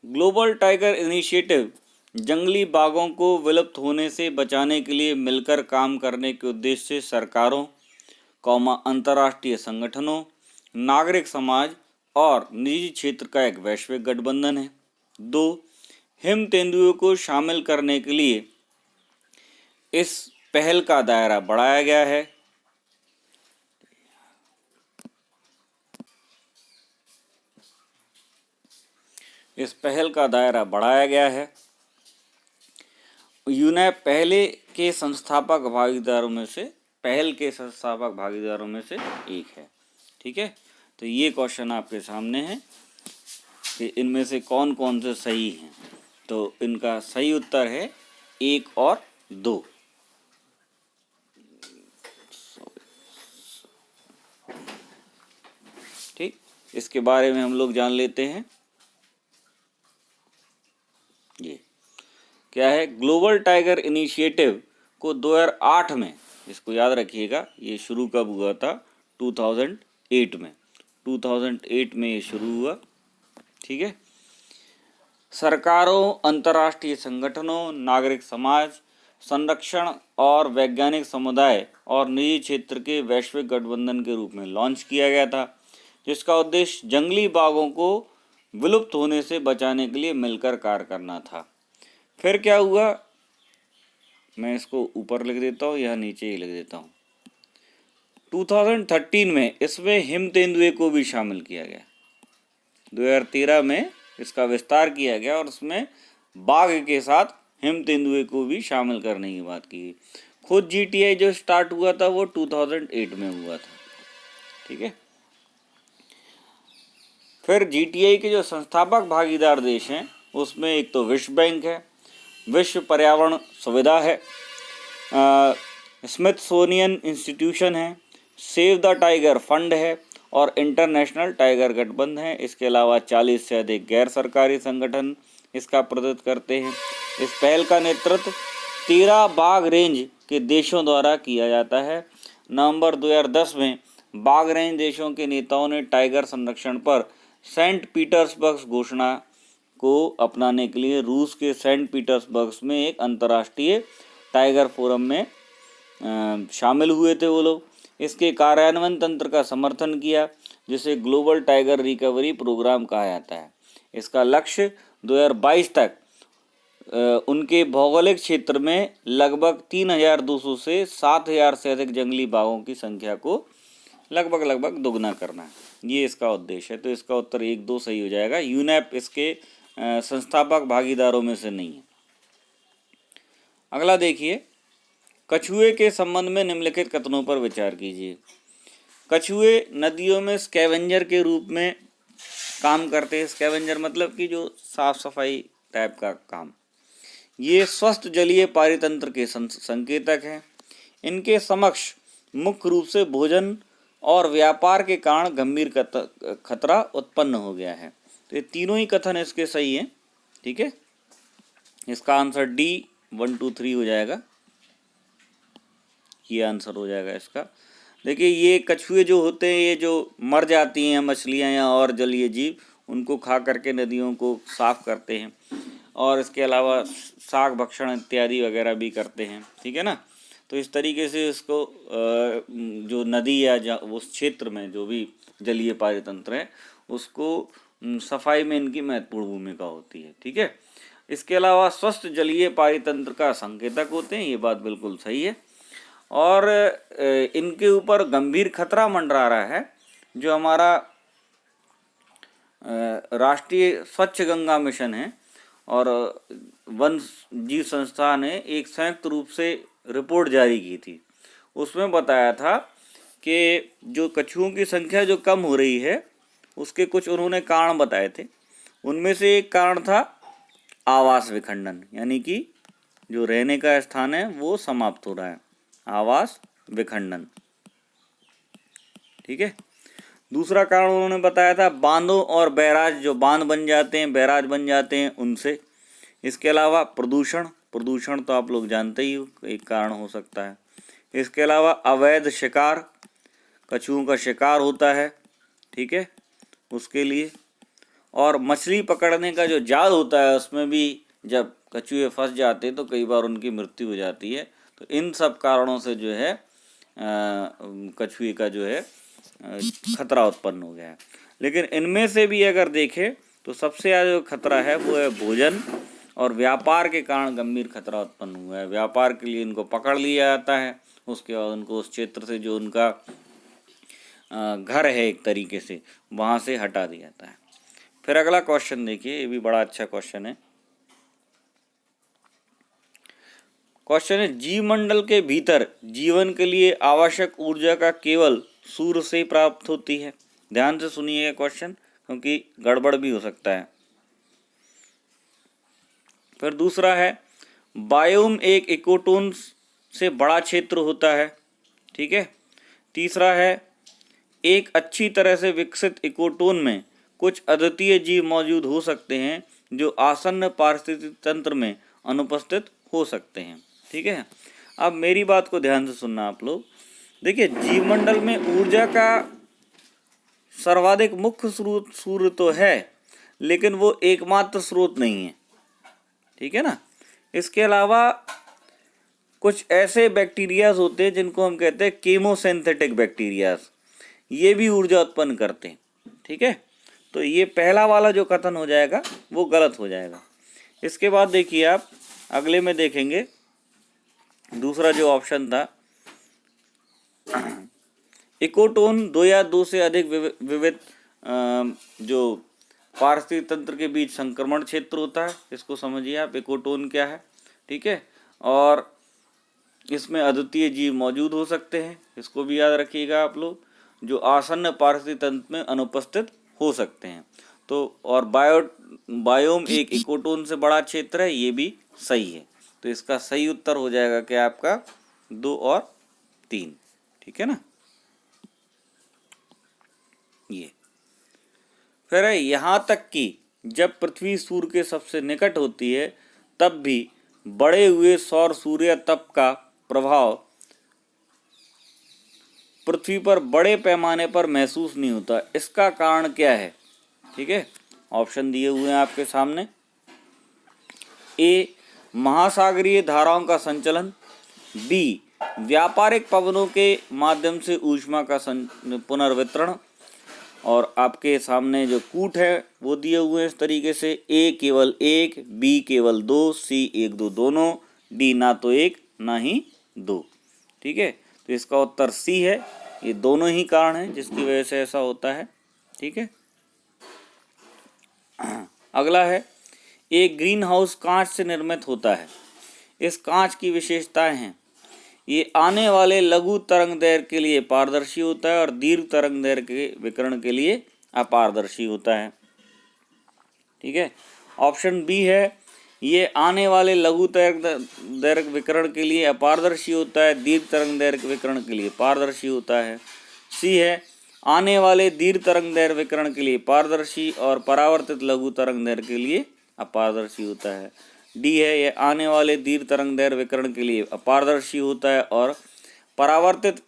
ग्लोबल टाइगर इनिशिएटिव जंगली बाघों को विलुप्त होने से बचाने के लिए मिलकर काम करने के उद्देश्य से सरकारों, अंतर्राष्ट्रीय संगठनों, नागरिक समाज और निजी क्षेत्र का एक वैश्विक गठबंधन है। 2. हिम तेंदुओं को शामिल करने के लिए इस पहल का दायरा बढ़ाया गया है। यूनेप पहल के संस्थापक भागीदारों में से एक है। ठीक है, तो ये क्वेश्चन आपके सामने है कि इनमें से कौन कौन से सही हैं। तो इनका सही उत्तर है 1 और 2। ठीक, इसके बारे में हम लोग जान लेते हैं। ये क्या है, ग्लोबल टाइगर इनिशिएटिव को 2008 में, इसको याद रखिएगा, ये शुरू कब हुआ था? 2008 में। 2008 में ये शुरू हुआ। ठीक है, सरकारों, अंतर्राष्ट्रीय संगठनों, नागरिक समाज, संरक्षण और वैज्ञानिक समुदाय और निजी क्षेत्र के वैश्विक गठबंधन के रूप में लॉन्च किया गया था, जिसका उद्देश्य जंगली बाघों को विलुप्त होने से बचाने के लिए मिलकर कार्य करना था। फिर क्या हुआ, मैं इसको ऊपर लिख देता हूँ या नीचे ही लिख देता हूँ। 2013 में इसमें हिम तेंदुए को भी शामिल किया गया। 2013 में इसका विस्तार किया गया और उसमें बाघ के साथ हिम तेंदुए को भी शामिल करने की बात की। खुद GTI जो स्टार्ट हुआ था वो 2008 में हुआ था। ठीक है, फिर GTI के जो संस्थापक भागीदार देश हैं उसमें एक तो विश्व बैंक है, विश्व पर्यावरण सुविधा है, स्मिथसोनियन इंस्टीट्यूशन है, सेव द टाइगर फंड है और इंटरनेशनल टाइगर गठबंधन है। इसके अलावा 40 से अधिक गैर सरकारी संगठन इसका प्रतिनिधित्व करते हैं। इस पहल का नेतृत्व 13 बाघ रेंज के देशों द्वारा किया जाता है। नवंबर 2010 में बाघ रेंज देशों के नेताओं ने टाइगर संरक्षण पर सेंट पीटर्सबर्ग घोषणा को अपनाने के लिए रूस के सेंट पीटर्सबर्ग में एक अंतर्राष्ट्रीय टाइगर फोरम में शामिल हुए थे वो लोग। इसके कार्यान्वयन तंत्र का समर्थन किया, जिसे ग्लोबल टाइगर रिकवरी प्रोग्राम कहा जाता है। इसका लक्ष्य 2022 तक उनके भौगोलिक क्षेत्र में लगभग 3200 से 7000 से अधिक जंगली बाघों की संख्या को लगभग दोगुना करना है। ये इसका उद्देश्य है। तो इसका उत्तर 1, 2 सही हो जाएगा। यूनेप इसके संस्थापक भागीदारों में से नहीं है। अगला देखिए, कछुए के संबंध में निम्नलिखित कथनों पर विचार कीजिए। कछुए नदियों में स्कैवेंजर के रूप में काम करते हैं। स्कैवेंजर मतलब कि जो साफ सफाई टाइप का काम। ये स्वस्थ जलीय पारितंत्र के संकेतक हैं। इनके समक्ष मुख्य रूप से भोजन और व्यापार के कारण गंभीर खतरा उत्पन्न हो गया है। तो ये तीनों ही कथन इसके सही हैं, ठीक है। इसका आंसर डी 1 2 3 हो जाएगा, ये आंसर हो जाएगा इसका। देखिए ये कछुए जो होते हैं, ये जो मर जाती हैं मछलियाँ या और जलीय जीव, उनको खा करके नदियों को साफ करते हैं, और इसके अलावा शाक भक्षण इत्यादि वगैरह भी करते हैं, ठीक है ना। तो इस तरीके से इसको जो नदी या उस क्षेत्र में जो भी जलीय पारितंत्र है उसको सफाई में इनकी महत्वपूर्ण भूमिका होती है, ठीक है। इसके अलावा स्वस्थ जलीय पारितंत्र का संकेतक होते हैं, ये बात बिल्कुल सही है। और इनके ऊपर गंभीर खतरा मंडरा रहा है। जो हमारा राष्ट्रीय स्वच्छ गंगा मिशन है और वन जीव संस्था ने एक संयुक्त रूप से रिपोर्ट जारी की थी, उसमें बताया था कि जो कछुओं की संख्या जो कम हो रही है उसके कुछ उन्होंने कारण बताए थे। उनमें से एक कारण था आवास विखंडन, यानी कि जो रहने का स्थान है वो समाप्त हो रहा है, आवास विखंडन, ठीक है। दूसरा कारण उन्होंने बताया था बांधों और बैराज, जो बांध बन जाते हैं, बैराज बन जाते हैं, उनसे। इसके अलावा प्रदूषण तो आप लोग जानते ही हो, एक कारण हो सकता है। इसके अलावा अवैध शिकार, कछुओं का शिकार होता है, ठीक है, उसके लिए। और मछली पकड़ने का जो जाल होता है उसमें भी जब कछुए फंस जाते हैं तो कई बार उनकी मृत्यु हो जाती है। तो इन सब कारणों से जो है कछुए का जो है खतरा उत्पन्न हो गया है। लेकिन इनमें से भी अगर देखें तो सबसे ज़्यादा जो खतरा है वो है भोजन और व्यापार के कारण गंभीर खतरा उत्पन्न हुआ है। व्यापार के लिए इनको पकड़ लिया जाता है, उसके बाद उनको उस क्षेत्र से जो उनका घर है एक तरीके से वहाँ से हटा दिया जाता है। फिर अगला क्वेश्चन देखिए, ये भी बड़ा अच्छा क्वेश्चन है। क्वेश्चन है जीवमंडल के भीतर जीवन के लिए आवश्यक ऊर्जा का केवल सूर्य से प्राप्त होती है। ध्यान से सुनिएगा क्वेश्चन, क्योंकि गड़बड़ भी हो सकता है। फिर दूसरा है बायोम एक इकोटोन से बड़ा क्षेत्र होता है, ठीक है। तीसरा है एक अच्छी तरह से विकसित इकोटोन में कुछ अद्वितीय जीव मौजूद हो सकते हैं जो आसन्न पारिस्थितिक तंत्र में अनुपस्थित हो सकते हैं, ठीक है। अब मेरी बात को ध्यान से सुनना आप लोग। देखिए जीवमंडल में ऊर्जा का सर्वाधिक मुख्य स्रोत सूर्य तो है, लेकिन वो एकमात्र स्रोत नहीं है, ठीक है ना। इसके अलावा कुछ ऐसे बैक्टीरियाज होते हैं जिनको हम कहते हैं केमोसिंथेटिक बैक्टीरियाज, ये भी ऊर्जा उत्पन्न करते हैं, ठीक है। तो ये पहला वाला जो कथन हो जाएगा वो गलत हो जाएगा। इसके बाद देखिए आप अगले में देखेंगे, दूसरा जो ऑप्शन था इकोटोन दो या दो से अधिक विविध जो पारिस्थितिक तंत्र के बीच संक्रमण क्षेत्र होता है, इसको समझिए आप इकोटोन क्या है, ठीक है। और इसमें अद्वितीय जीव मौजूद हो सकते हैं, इसको भी याद रखिएगा आप लोग, जो आसन्न पारिस्थितिक तंत्र में अनुपस्थित हो सकते हैं। तो और बायोम एक इकोटोन से बड़ा क्षेत्र है, ये भी सही है। तो इसका सही उत्तर हो जाएगा क्या आपका 2 और 3, ठीक है ना। ये फिर है यहाँ तक कि जब पृथ्वी सूर्य के सबसे निकट होती है तब भी बढ़े हुए सौर सूर्य तप का प्रभाव पृथ्वी पर बड़े पैमाने पर महसूस नहीं होता। इसका कारण क्या है, ठीक है। ऑप्शन दिए हुए हैं आपके सामने। ए महासागरीय धाराओं का संचलन, बी व्यापारिक पवनों के माध्यम से ऊष्मा का पुनर्वितरण, और आपके सामने जो कूट है वो दिए हुए हैं इस तरीके से, ए केवल 1, बी केवल 2, सी 1 2 दोनों, डी ना तो 1 ना ही 2, ठीक है। तो इसका उत्तर सी है, ये दोनों ही कारण हैं जिसकी वजह से ऐसा होता है, ठीक है। अगला है एक ग्रीन हाउस कांच से निर्मित होता है। इस कांच की विशेषताएं हैं, ये आने वाले लघु तरंग दैर्घ्य के लिए पारदर्शी होता है और दीर्घ तरंग दैर्घ्य के विकिरण के लिए अपारदर्शी होता है, ठीक है। ऑप्शन बी है ये आने वाले लघु दैर्घ्य विकिरण के लिए अपारदर्शी होता है, दीर्घ तरंग दैर्घ्य विकिरण के लिए पारदर्शी होता है। सी है आने वाले दीर्घ तरंगदैर्घ्य विकिरण के लिए पारदर्शी और परावर्तित लघु तरंगदैर्घ्य के लिए अपारदर्शी होता है। डी है, यह आने वाले दीर्घ तरंगदैर्घ्य विकिरण के लिए अपारदर्शी होता है और परावर्तित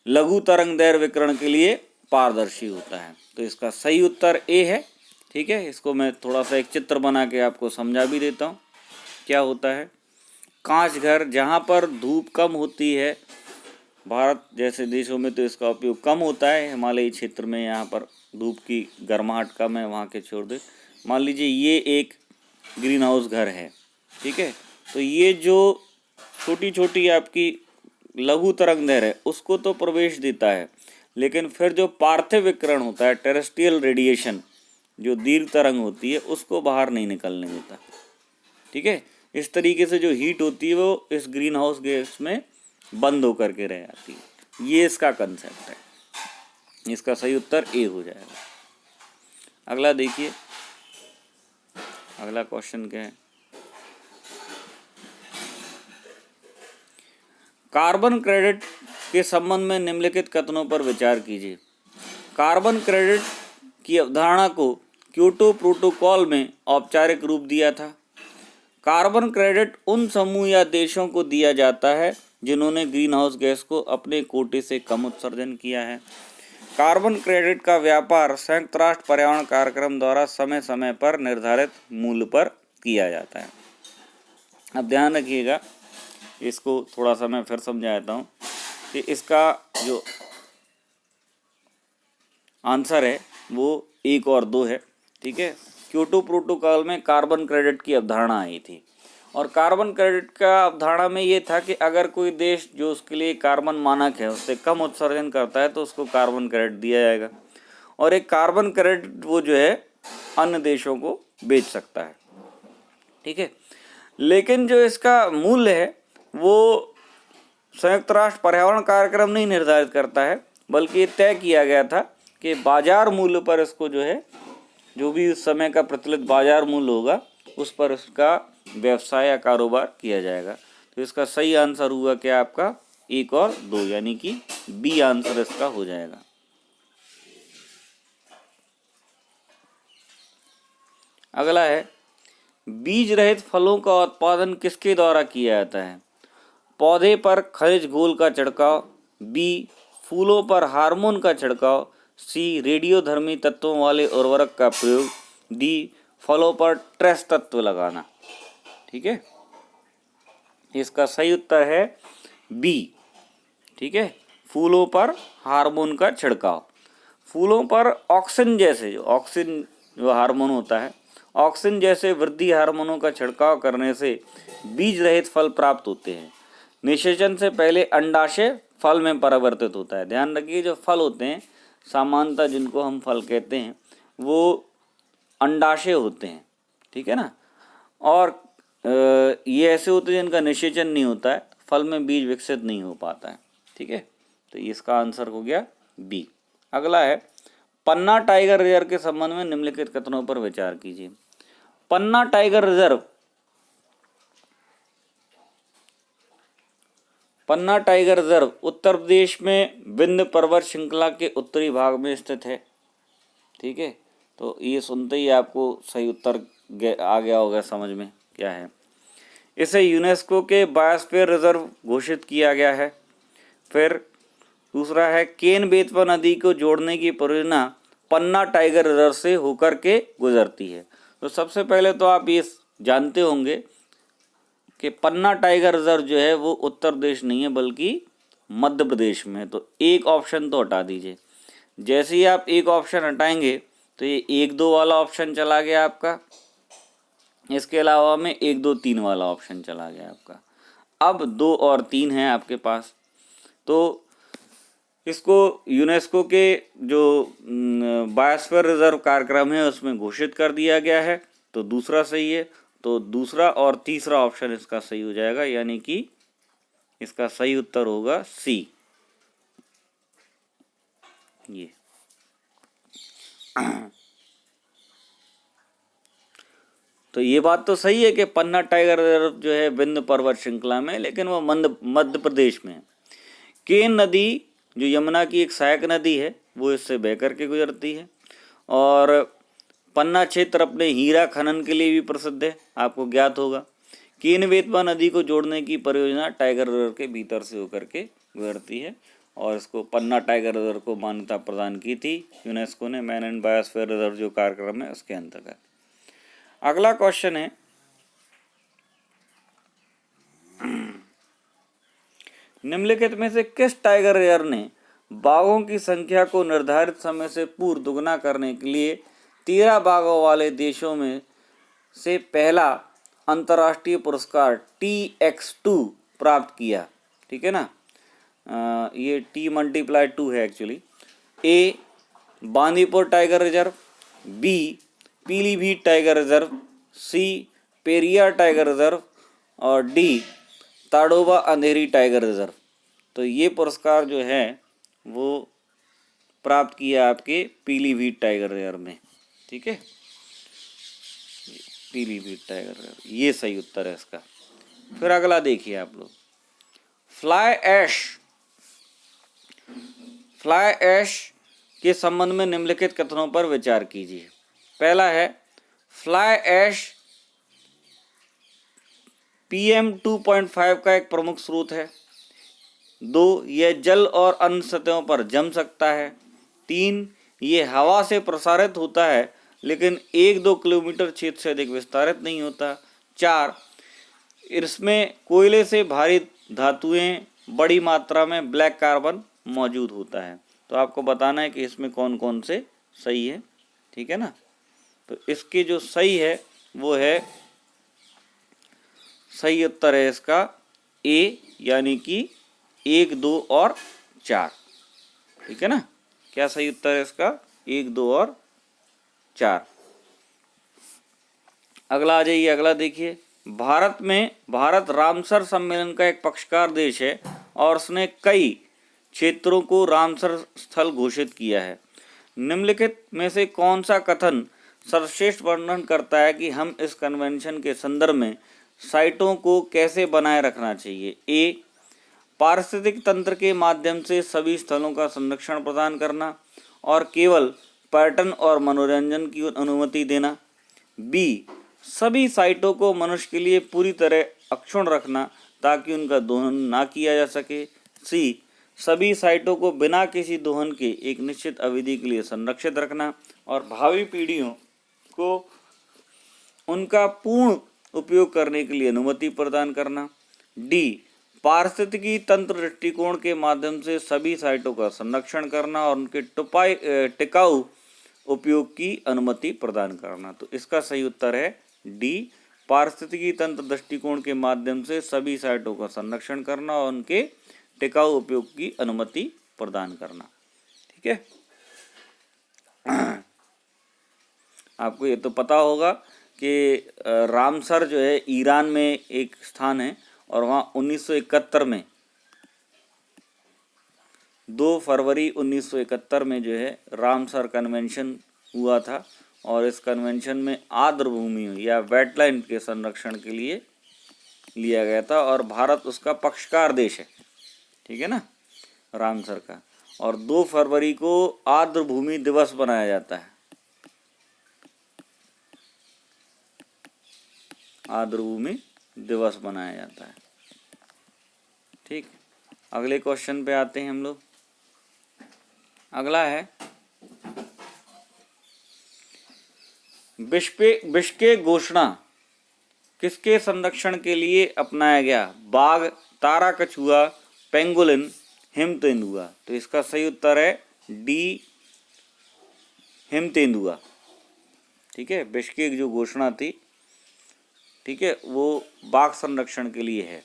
लघु तरंगदैर्घ्य विकिरण के लिए पारदर्शी होता है। तो इसका सही उत्तर ए है। ठीक है, इसको मैं थोड़ा सा एक चित्र बना के आपको समझा भी देता हूँ क्या होता है। कांच घर, जहाँ पर धूप कम होती है, भारत जैसे देशों में तो इसका उपयोग कम होता है, हिमालयी क्षेत्र में यहाँ पर धूप की गर्माहट कम है, वहाँ के छोड़ दे। मान लीजिए ये एक ग्रीन हाउस घर है, ठीक है, तो ये जो छोटी छोटी आपकी लघु तरंगदैर्घ्य है उसको तो प्रवेश देता है, लेकिन फिर जो पार्थिव विकिरण होता है, टेरेस्ट्रियल रेडिएशन, जो दीर्घ तरंग होती है, उसको बाहर नहीं निकलने देता। ठीक है, इस तरीके से जो हीट होती है वो इस ग्रीन हाउस गैस में बंद होकर के रह जाती है। ये इसका कंसेप्ट है। इसका सही उत्तर ए हो जाएगा। अगला देखिए, अगला क्वेश्चन क्या है। कार्बन क्रेडिट के संबंध में निम्नलिखित कथनों पर विचार कीजिए। कार्बन क्रेडिट की अवधारणा को क्योटो प्रोटोकॉल में औपचारिक रूप दिया था। कार्बन क्रेडिट उन समूह या देशों को दिया जाता है जिन्होंने ग्रीन हाउस गैस को अपने कोटे से कम उत्सर्जन किया है। कार्बन क्रेडिट का व्यापार संयुक्त राष्ट्र पर्यावरण कार्यक्रम द्वारा समय समय पर निर्धारित मूल्य पर किया जाता है। अब ध्यान रखिएगा, इसको थोड़ा सा मैं फिर समझाता हूँ कि इसका जो आंसर है वो 1 और 2 है। ठीक है, क्योटो प्रोटोकॉल में कार्बन क्रेडिट की अवधारणा आई थी, और कार्बन क्रेडिट का अवधारणा में ये था कि अगर कोई देश जो उसके लिए कार्बन मानक है उससे कम उत्सर्जन करता है तो उसको कार्बन क्रेडिट दिया जाएगा, और एक कार्बन क्रेडिट वो जो है अन्य देशों को बेच सकता है। ठीक है, लेकिन जो इसका मूल्य है वो संयुक्त राष्ट्र पर्यावरण कार्यक्रम नहीं निर्धारित करता है, बल्कि ये तय किया गया था कि बाजार मूल्य पर इसको जो है, जो भी उस समय का प्रचलित बाजार मूल्य होगा उस पर इसका व्यवसाय या कारोबार किया जाएगा। तो इसका सही आंसर हुआ क्या आपका 1 और 2, यानी कि बी आंसर इसका हो जाएगा। अगला है, बीज रहित फलों का उत्पादन किसके द्वारा किया जाता है। पौधे पर खनिज घोल का छिड़काव, बी फूलों पर हार्मोन का छिड़काव, सी रेडियोधर्मी तत्वों वाले उर्वरक का प्रयोग, डी फलों पर ट्रेस तत्व लगाना। ठीक है, इसका सही उत्तर है बी। ठीक है, फूलों पर हार्मोन का छिड़काव। फूलों पर ऑक्सिन जैसे जो हार्मोन होता है, ऑक्सिन जैसे वृद्धि हार्मोनों का छिड़काव करने से बीज रहित फल प्राप्त होते हैं। निषेचन से पहले अंडाशय फल में परिवर्तित होता है। ध्यान रखिए, जो फल होते हैं सामान्यतः जिनको हम फल कहते हैं वो अंडाशय होते हैं। ठीक है ना, और ये ऐसे होते हैं जिनका निषेचन नहीं होता है, फल में बीज विकसित नहीं हो पाता है। ठीक है, तो इसका आंसर हो गया बी। अगला है, पन्ना टाइगर रिजर्व के संबंध में निम्नलिखित कथनों पर विचार कीजिए। पन्ना टाइगर रिजर्व उत्तर प्रदेश में विंध्य पर्वत श्रृंखला के उत्तरी भाग में स्थित है। ठीक है, तो ये सुनते ही आपको सही उत्तर आ गया होगा समझ में क्या है। इसे यूनेस्को के बायोस्फीयर रिजर्व घोषित किया गया है। फिर दूसरा है, केन बेतवा नदी को जोड़ने की परियोजना पन्ना टाइगर रिजर्व से होकर के गुजरती है। तो सबसे पहले तो आप ये जानते होंगे कि पन्ना टाइगर रिजर्व जो है वो उत्तर प्रदेश नहीं है बल्कि मध्य प्रदेश में है। तो एक ऑप्शन तो हटा दीजिए। जैसे ही आप एक ऑप्शन हटाएंगे तो ये 1, 2 वाला ऑप्शन चला गया आपका, इसके अलावा में 1, 2, 3 वाला ऑप्शन चला गया आपका। अब 2 और 3 है आपके पास, तो इसको यूनेस्को के जो बायोस्फीयर रिजर्व कार्यक्रम है उसमें घोषित कर दिया गया है। तो दूसरा सही है, तो दूसरा और तीसरा ऑप्शन इसका सही हो जाएगा, यानी कि इसका सही उत्तर होगा सी। ये तो ये बात तो सही है कि पन्ना टाइगर रिजर्व जो है विंध्य पर्वत श्रृंखला में, लेकिन वो मध्य प्रदेश में है। केन नदी जो यमुना की एक सहायक नदी है वो इससे बह करके गुजरती है। और पन्ना क्षेत्र अपने हीरा खनन के लिए भी प्रसिद्ध है, आपको ज्ञात होगा। केन बेतवा नदी को जोड़ने की परियोजना टाइगर रिजर्व के भीतर से होकर के गुजरती है और इसको पन्ना टाइगर रिजर्व को मान्यता प्रदान की थी यूनेस्को ने, मैन एंड बायोस्फीयर रिजर्व जो कार्यक्रम है उसके अंतर्गत। अगला क्वेश्चन है, निम्नलिखित में से किस टाइगर रिजर्व ने बाघों की संख्या को निर्धारित समय से पूर्व दुगना करने के लिए 13 बाघों वाले देशों में से पहला अंतर्राष्ट्रीय पुरस्कार TX2 प्राप्त किया? ठीक है ना, ये T×2 है actually. A Bandipur tiger reserve, B Pilibhit tiger reserve, C Periyar tiger reserve और D Tadoba Andhari tiger reserve. तो ये पुरस्कार जो है वो प्राप्त किया आपके पीलीभीत टाइगर रिजर्व में। ठीक है, पीलीभीत टाइगर रिजर्व, ये सही उत्तर है इसका। फिर अगला देखिए आप लोग, फ्लाई ऐश के संबंध में निम्नलिखित कथनों पर विचार कीजिए। पहला है, फ्लाई ऐश PM2.5 का एक प्रमुख स्रोत है। 2, यह जल और अन्य सतहों पर जम सकता है। 3, ये हवा से प्रसारित होता है लेकिन 1-2 किलोमीटर क्षेत्र से अधिक विस्तारित नहीं होता। 4, इसमें कोयले से भारी धातुएं बड़ी मात्रा में ब्लैक कार्बन मौजूद होता है। तो आपको बताना है कि इसमें कौन कौन से सही है। ठीक है ना, तो इसके जो सही है वो है, सही उत्तर है इसका ए, यानी कि 1, 2 और 4। ठीक है ना, क्या सही उत्तर है इसका? 1, 2 और 4। अगला आ जाइए, अगला देखिए, भारत रामसर सम्मेलन का एक पक्षकार देश है और उसने कई क्षेत्रों को रामसर स्थल घोषित किया है। निम्नलिखित में से कौन सा कथन सर्वश्रेष्ठ वर्णन करता है कि हम इस कन्वेंशन के संदर्भ में साइटों को कैसे बनाए रखना चाहिए? ए, पारिस्थितिक तंत्र के माध्यम से सभी स्थलों का संरक्षण प्रदान करना और केवल पर्यटन और मनोरंजन की अनुमति देना। बी, सभी साइटों को मनुष्य के लिए पूरी तरह अक्षुण्ण रखना ताकि उनका दोहन ना किया जा सके। सी, सभी साइटों को बिना किसी दोहन के एक निश्चित अवधि के लिए संरक्षित रखना और भावी पीढ़ियों को उनका पूर्ण उपयोग करने के लिए अनुमति प्रदान करना। डी, पारिस्थितिकी तंत्र दृष्टिकोण के माध्यम से सभी साइटों का संरक्षण करना और उनके टिकाऊ उपयोग की अनुमति प्रदान करना। तो इसका सही उत्तर है डी, पारिस्थितिकी तंत्र दृष्टिकोण के माध्यम से सभी साइटों का संरक्षण करना और उनके टिकाऊ उपयोग की अनुमति प्रदान करना। ठीक है, आपको ये तो पता होगा कि रामसर जो है ईरान में एक स्थान है और वहाँ 1971 में 2 फरवरी 1971 में जो है रामसर कन्वेंशन हुआ था और इस कन्वेंशन में आर्द्र भूमि या वेटलैंड के संरक्षण के लिए लिया गया था और भारत उसका पक्षकार देश है। ठीक है ना, रामसर का। और 2 फरवरी को आर्द्र भूमि दिवस बनाया जाता है, आर्द्र भूमि दिवस बनाया जाता है। ठीक, अगले क्वेश्चन पे आते हैं हम लोग। अगला है, बिश्केक घोषणा किसके संरक्षण के लिए अपनाया गया? बाघ, तारा कछुआ, पेंगोलिन, हिम तेंदुआ। तो इसका सही उत्तर है डी, हिम तेंदुआ। ठीक है, बिश्केक जो घोषणा थी, ठीक है, वो बाघ संरक्षण के लिए है।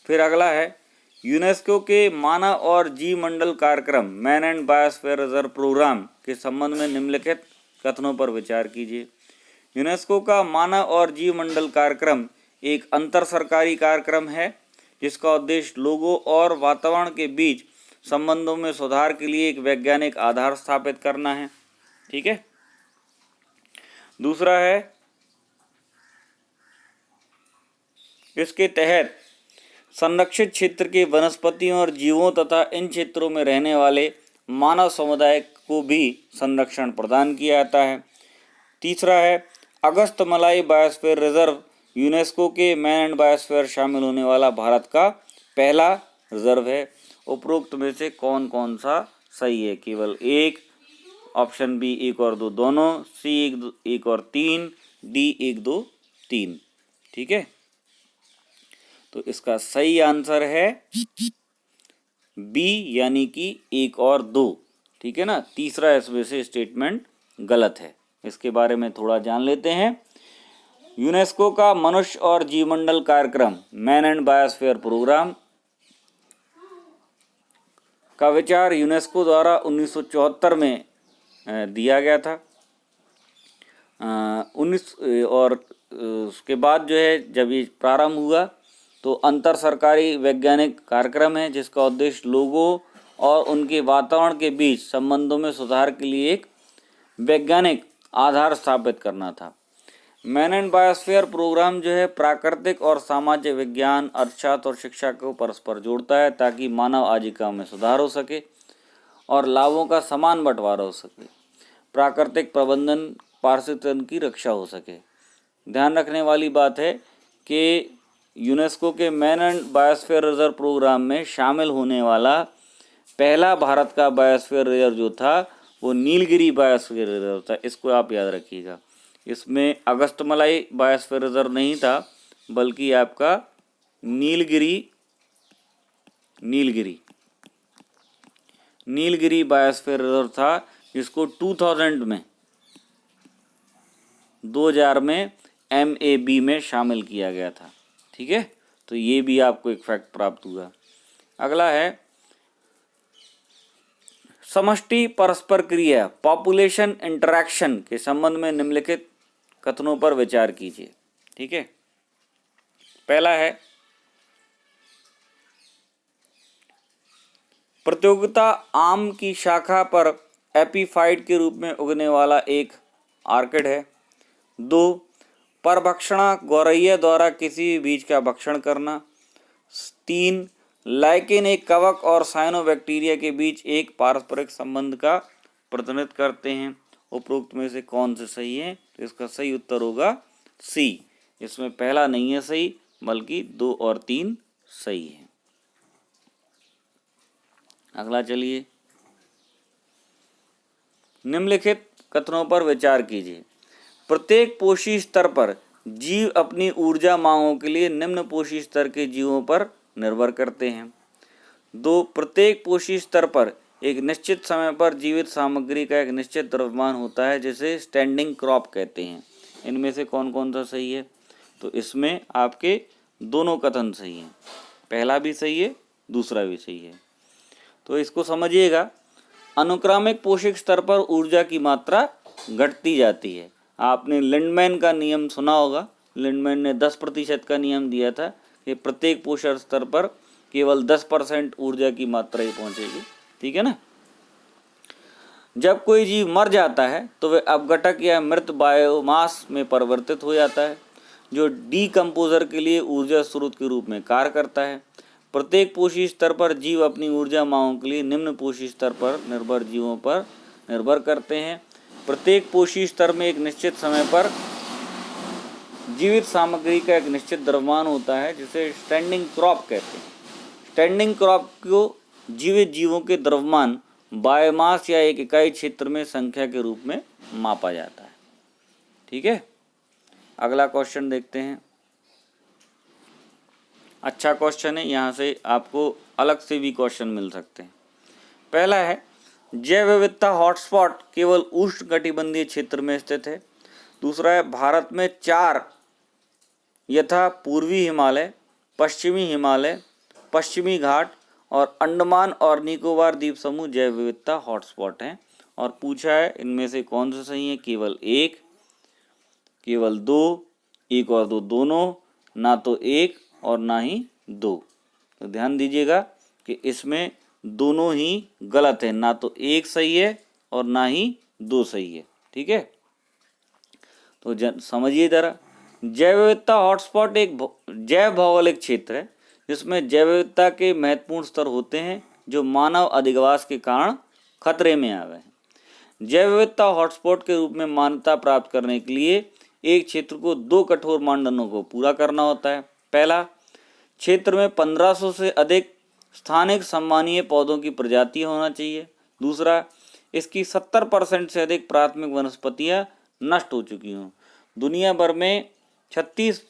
फिर अगला है, यूनेस्को के मानव और जीव मंडल कार्यक्रम man and biosphere reserve programme के संबंध में निम्नलिखित कथनों पर विचार कीजिए। यूनेस्को का मानव और जीव मंडल कार्यक्रम एक अंतर सरकारी कार्यक्रम है जिसका उद्देश्य लोगों और वातावरण के बीच संबंधों में सुधार के लिए एक वैज्ञानिक आधार स्थापित करना है। ठीक है, दूसरा है, इसके तहत संरक्षित क्षेत्र के वनस्पतियों और जीवों तथा इन क्षेत्रों में रहने वाले मानव समुदाय को भी संरक्षण प्रदान किया जाता है। तीसरा है अगस्तमलाई बायोस्फीयर रिजर्व, यूनेस्को के मैन एंड बायोस्फीयर शामिल होने वाला भारत का पहला रिजर्व है। उपरोक्त में से कौन कौन सा सही है? केवल एक, ऑप्शन बी 1 और 2 दोनों, सी 1 और 3, डी 1 2 3। ठीक है, तो इसका सही आंसर है बी यानी कि 1 और 2। ठीक है ना, तीसरा इसमें से स्टेटमेंट गलत है। इसके बारे में थोड़ा जान लेते हैं। यूनेस्को का मनुष्य और जीवमंडल कार्यक्रम मैन एंड बायोस्फीयर प्रोग्राम का विचार यूनेस्को द्वारा 1974 में दिया गया था। 19 और उसके बाद जो है जब ये प्रारंभ हुआ तो अंतर सरकारी वैज्ञानिक कार्यक्रम है जिसका उद्देश्य लोगों और उनके वातावरण के बीच संबंधों में सुधार के लिए एक वैज्ञानिक आधार स्थापित करना था। मैन एंड बायोस्फीयर प्रोग्राम जो है प्राकृतिक और सामाजिक विज्ञान, अर्थशास्त्र और शिक्षा को परस्पर जोड़ता है ताकि मानव आजीविका में सुधार हो सके और लाभों का समान बंटवारा हो सके, प्राकृतिक प्रबंधन, पारिस्थितिकी की रक्षा हो सके। ध्यान रखने वाली बात है कि यूनेस्को के man and biosphere reserve programme में शामिल होने वाला पहला भारत का बायोस्फीयर रिजर्व जो था वो नीलगिरी बायोस्फीयर रिजर्व था। इसको आप याद रखिएगा। इसमें अगस्तमलाई बायोस्फीयर रिजर्व नहीं था बल्कि आपका नीलगिरी बायोस्फीयर रिजर्व था, जिसको 2000 में MAB में शामिल किया गया था। ठीक है, तो ये भी आपको एक फैक्ट प्राप्त हुआ। अगला है समष्टि परस्पर क्रिया पॉपुलेशन इंटरैक्शन के संबंध में निम्नलिखित कथनों पर विचार कीजिए। ठीक है, पहला है प्रतियोगिता आम की शाखा पर एपीफाइट के रूप में उगने वाला एक आर्किड है। 2, परभक्षणा गौरैया द्वारा किसी भी बीज का भक्षण करना। 3, लाइकेन एक कवक और साइनोबैक्टीरिया के बीच एक पारस्परिक संबंध का प्रतिनिधित्व करते हैं। उपरोक्त में से कौन से सही है? तो इसका सही उत्तर होगा सी। इसमें पहला नहीं है सही बल्कि 2 और 3 सही है। अगला चलिए, निम्नलिखित कथनों पर विचार कीजिए। प्रत्येक पोषी स्तर पर जीव अपनी ऊर्जा मांगों के लिए निम्न पोषी स्तर के जीवों पर निर्भर करते हैं। 2, प्रत्येक पोषी स्तर पर एक निश्चित समय पर जीवित सामग्री का एक निश्चित द्रव्यमान होता है जिसे स्टैंडिंग क्रॉप कहते हैं। इनमें से कौन कौन सा सही है? तो इसमें आपके दोनों कथन सही हैं, पहला भी सही है दूसरा भी सही है। तो इसको समझिएगा, अनुक्रमिक पोषक स्तर पर ऊर्जा की मात्रा घटती जाती है। आपने लिंडमैन का नियम सुना होगा। लिंडमैन ने 10% का नियम दिया था कि प्रत्येक पोषक स्तर पर केवल 10% ऊर्जा की मात्रा ही पहुंचेगी। ठीक है ना। जब कोई जीव मर जाता है तो वह अपघटक या मृत बायोमास में परिवर्तित हो जाता है जो डीकम्पोजर के लिए ऊर्जा स्रोत के रूप में कार्य करता है। प्रत्येक पोषी स्तर पर जीव अपनी ऊर्जा मांगों के लिए निम्न पोषी स्तर पर निर्भर जीवों पर निर्भर करते हैं। प्रत्येक पोषी स्तर में एक निश्चित समय पर जीवित सामग्री का एक निश्चित द्रव्यमान होता है जिसे स्टैंडिंग क्रॉप कहते हैं। स्टैंडिंग क्रॉप को जीवित जीवों के द्रव्यमान बायोमास या एक इकाई क्षेत्र में संख्या के रूप में मापा जाता है। ठीक है, अगला क्वेश्चन देखते हैं। अच्छा क्वेश्चन है, यहाँ से आपको अलग से भी क्वेश्चन मिल सकते हैं। पहला है जैव विविधता हॉटस्पॉट केवल उष्णकटिबंधीय क्षेत्र में स्थित है। दूसरा है भारत में 4 यथा पूर्वी हिमालय, पश्चिमी हिमालय, पश्चिमी घाट और अंडमान और निकोबार द्वीप समूह जैव विविधता हॉटस्पॉट हैं। और पूछा है इनमें से कौन सा सही है? केवल 1, केवल 2, 1 और 2 दोनों, ना तो 1 और ना ही 2। तो ध्यान दीजिएगा कि इसमें दोनों ही गलत है, ना तो 1 सही है और ना ही 2 सही है। ठीक है, तो समझिए जरा। जैव विविधता हॉटस्पॉट एक जैव भौगोलिक क्षेत्र है जिसमें जैव विविधता के महत्वपूर्ण स्तर होते हैं जो मानव अधिवास के कारण खतरे में आ गए हैं। जैव विविधता हॉटस्पॉट के रूप में मान्यता प्राप्त करने के लिए एक क्षेत्र को 2 कठोर मानदंडों को पूरा करना होता है। पहला, क्षेत्र में 1500 से अधिक स्थानिक सम्मानीय पौधों की प्रजाति होना चाहिए। दूसरा, इसकी 70% से अधिक प्राथमिक वनस्पतियां नष्ट हो चुकी हों। दुनिया भर में 36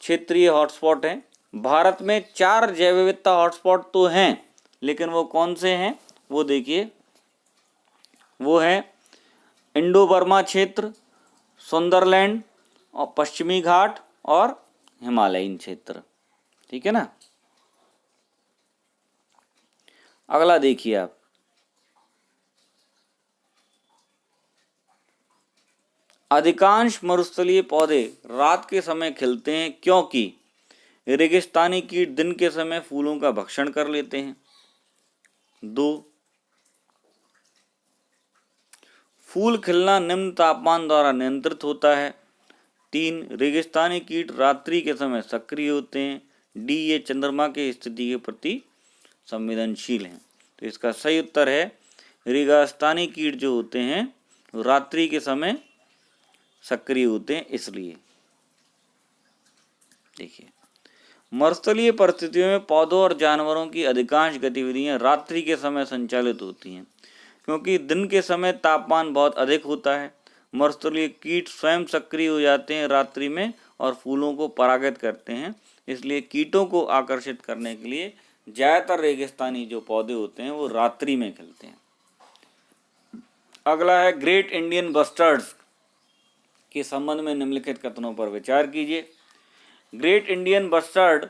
क्षेत्रीय हॉटस्पॉट हैं। भारत में 4 जैव विविधता हॉटस्पॉट तो हैं, लेकिन वो कौन से हैं वो देखिए। वो है इंडो बर्मा क्षेत्र, सुंदरलैंड और पश्चिमी घाट और हिमालयन क्षेत्र। ठीक है ना। अगला देखिए आप, अधिकांश मरुस्थलीय पौधे रात के समय खिलते हैं क्योंकि रेगिस्तानी कीट दिन के समय फूलों का भक्षण कर लेते हैं। 2, फूल खिलना निम्न तापमान द्वारा नियंत्रित होता है। 3, रेगिस्तानी कीट रात्रि के समय सक्रिय होते हैं। डी, ये चंद्रमा की स्थिति के प्रति संवेदनशील हैं। तो इसका सही उत्तर है रेगिस्तानी कीट जो होते हैं वो रात्रि के समय सक्रिय होते हैं इसलिए। देखिए, मरुस्थलीय परिस्थितियों में पौधों और जानवरों की अधिकांश गतिविधियां रात्रि के समय संचालित होती हैं क्योंकि दिन के समय तापमान बहुत अधिक होता है। मरुस्थलीय कीट स्वयं सक्रिय हो जाते हैं रात्रि में और फूलों को परागित करते हैं, इसलिए कीटों को आकर्षित करने के लिए ज़्यादातर रेगिस्तानी जो पौधे होते हैं वो रात्रि में खिलते हैं। अगला है ग्रेट इंडियन बस्टर्ड्स के संबंध में निम्नलिखित कथनों पर विचार कीजिए। ग्रेट इंडियन बस्टर्ड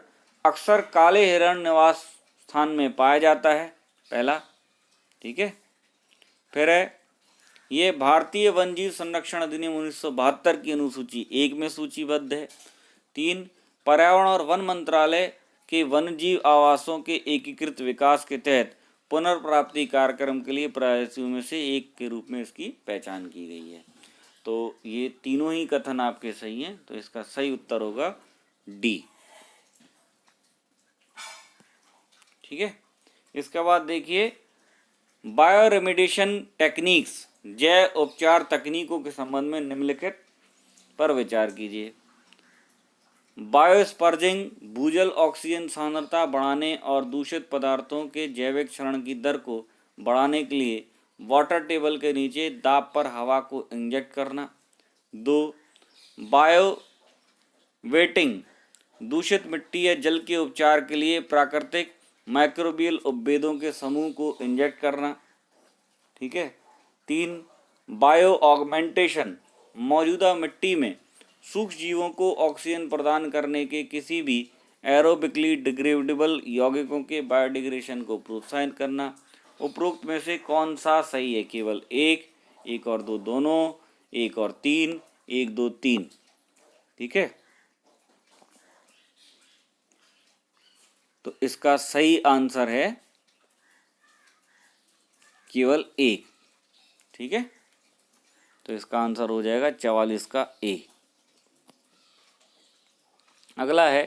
अक्सर काले हिरण निवास स्थान में पाया जाता है। पहला, ठीक है। फिर है, ये भारतीय वन्यजीव संरक्षण अधिनियम 1972 की अनुसूची 1 में सूचीबद्ध है। 3, पर्यावरण और वन मंत्रालय के वन्यजीव आवासों के एकीकृत विकास के तहत पुनर्प्राप्ति कार्यक्रम के लिए प्रयासों में से एक के रूप में इसकी पहचान की गई है। तो ये तीनों ही कथन आपके सही हैं, तो इसका सही उत्तर होगा डी। ठीक है। इसके बाद देखिए, बायो रेमेडिएशन टेक्निक्स, जैव उपचार तकनीकों के संबंध में निम्नलिखित पर विचार कीजिए। बायोस्पर्जिंग भूजल ऑक्सीजन सांद्रता बढ़ाने और दूषित पदार्थों के जैविक क्षरण की दर को बढ़ाने के लिए वाटर टेबल के नीचे दाब पर हवा को इंजेक्ट करना। 2, बायो वेटिंग दूषित मिट्टी या जल के उपचार के लिए प्राकृतिक माइक्रोबियल उपभेदों के समूह को इंजेक्ट करना। ठीक है। 3, बायो ऑगमेंटेशन मौजूदा मिट्टी में सूक्ष्म जीवों को ऑक्सीजन प्रदान करने के किसी भी एरोबिकली डिग्रेडेबल यौगिकों के बायोडिग्रेडेशन को प्रोत्साहित करना। उपरोक्त में से कौन सा सही है? केवल 1 और 2 दोनों, 1 और 3, 1, 2, 3। ठीक है। तो इसका सही आंसर है केवल 1। ठीक है। तो इसका आंसर हो जाएगा 44 का ए। अगला है,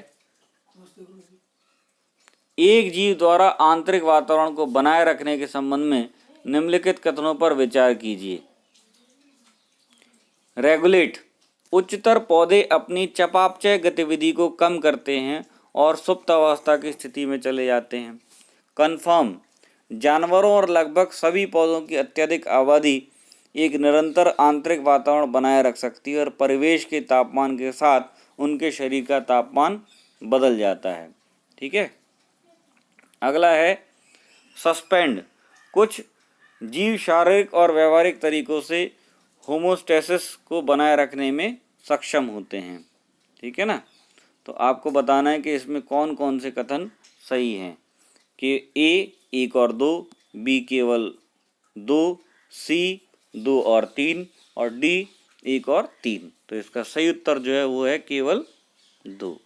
एक जीव द्वारा आंतरिक वातावरण को बनाए रखने के संबंध में निम्नलिखित कथनों पर विचार कीजिए। रेगुलेट उच्चतर पौधे अपनी चयापचय गतिविधि को कम करते हैं और सुप्त अवस्था की स्थिति में चले जाते हैं। कन्फर्म जानवरों और लगभग सभी पौधों की अत्यधिक आबादी एक निरंतर आंतरिक वातावरण बनाए रख सकती है और परिवेश के तापमान के साथ उनके शरीर का तापमान बदल जाता है। ठीक है। अगला है, सस्पेंड कुछ जीव शारीरिक और व्यवहारिक तरीकों से होमोस्टेसिस को बनाए रखने में सक्षम होते हैं। ठीक है ना। तो आपको बताना है कि इसमें कौन कौन से कथन सही हैं। कि ए 1 और 2, बी केवल 2, सी 2 और 3 और डी 1 और 3। तो इसका सही उत्तर जो है वो है केवल 2।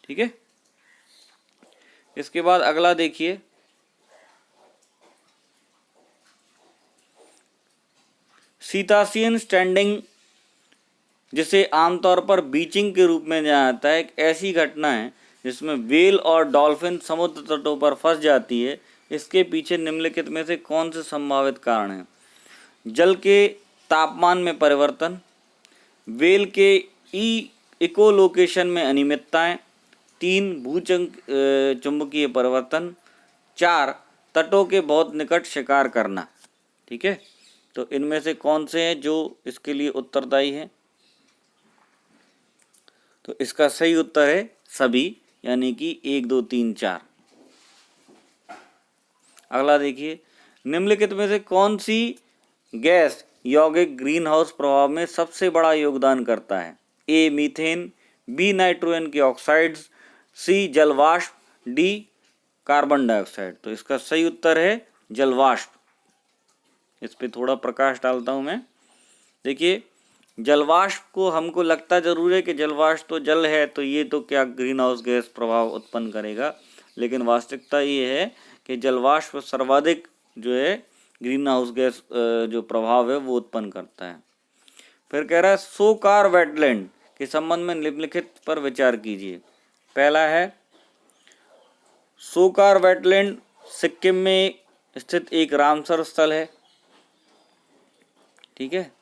ठीक है। इसके बाद अगला देखिए, सीतासियन स्टैंडिंग जिसे आमतौर पर बीचिंग के रूप में जाना जाता है, एक ऐसी घटना है जिसमें व्हेल और डॉल्फिन समुद्र तटों पर फंस जाती है, इसके पीछे निम्नलिखित में से कौन से संभावित कारण हैं? जल के तापमान में परिवर्तन, व्हेल के इकोलोकेशन में अनियमितताएं, 3 चुंबकीय परिवर्तन, 4 तटों के बहुत निकट शिकार करना। ठीक है, तो इनमें से कौन से हैं जो इसके लिए उत्तरदायी हैं? तो इसका सही उत्तर है सभी, यानी कि 1 2 3 4। अगला देखिए, निम्नलिखित में से कौन सी गैस यौगिक ग्रीन हाउस प्रभाव में सबसे बड़ा योगदान करता है? ए मीथेन, बी नाइट्रोजन के ऑक्साइड्स, सी जलवाष्प, डी कार्बन डाइऑक्साइड। तो इसका सही उत्तर है जलवाष्प। इस पे थोड़ा प्रकाश डालता हूं मैं। देखिए, जलवाष्प को हमको लगता जरूर है कि जलवाष्प तो जल है, तो ये तो क्या ग्रीन हाउस गैस प्रभाव उत्पन्न करेगा, लेकिन वास्तविकता ये है कि जलवाष्प सर्वाधिक जो है ग्रीन हाउस गैस जो प्रभाव है वो उत्पन्न करता है। फिर कह रहा है सोकार वेटलैंड के संबंध में निम्नलिखित पर विचार कीजिए। पहला है, सोकार वेटलैंड सिक्किम में स्थित एक रामसर स्थल है। ठीक है।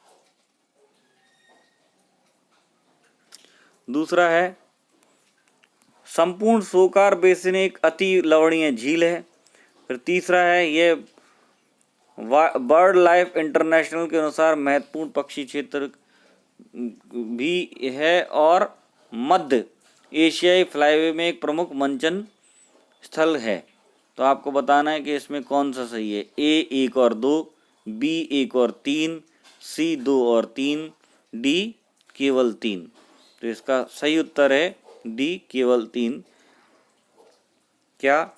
दूसरा है, संपूर्ण सोकार बेसिन एक अति लवणीय झील है। फिर तीसरा है, ये बर्ड लाइफ इंटरनेशनल के अनुसार महत्वपूर्ण पक्षी क्षेत्र भी है और मध्य एशियाई फ्लाईवे में एक प्रमुख मंचन स्थल है। तो आपको बताना है कि इसमें कौन सा सही है। ए 1 और 2, बी 1 और 3, सी 2 और 3, डी केवल 3। तो इसका सही उत्तर है डी केवल 3। क्या,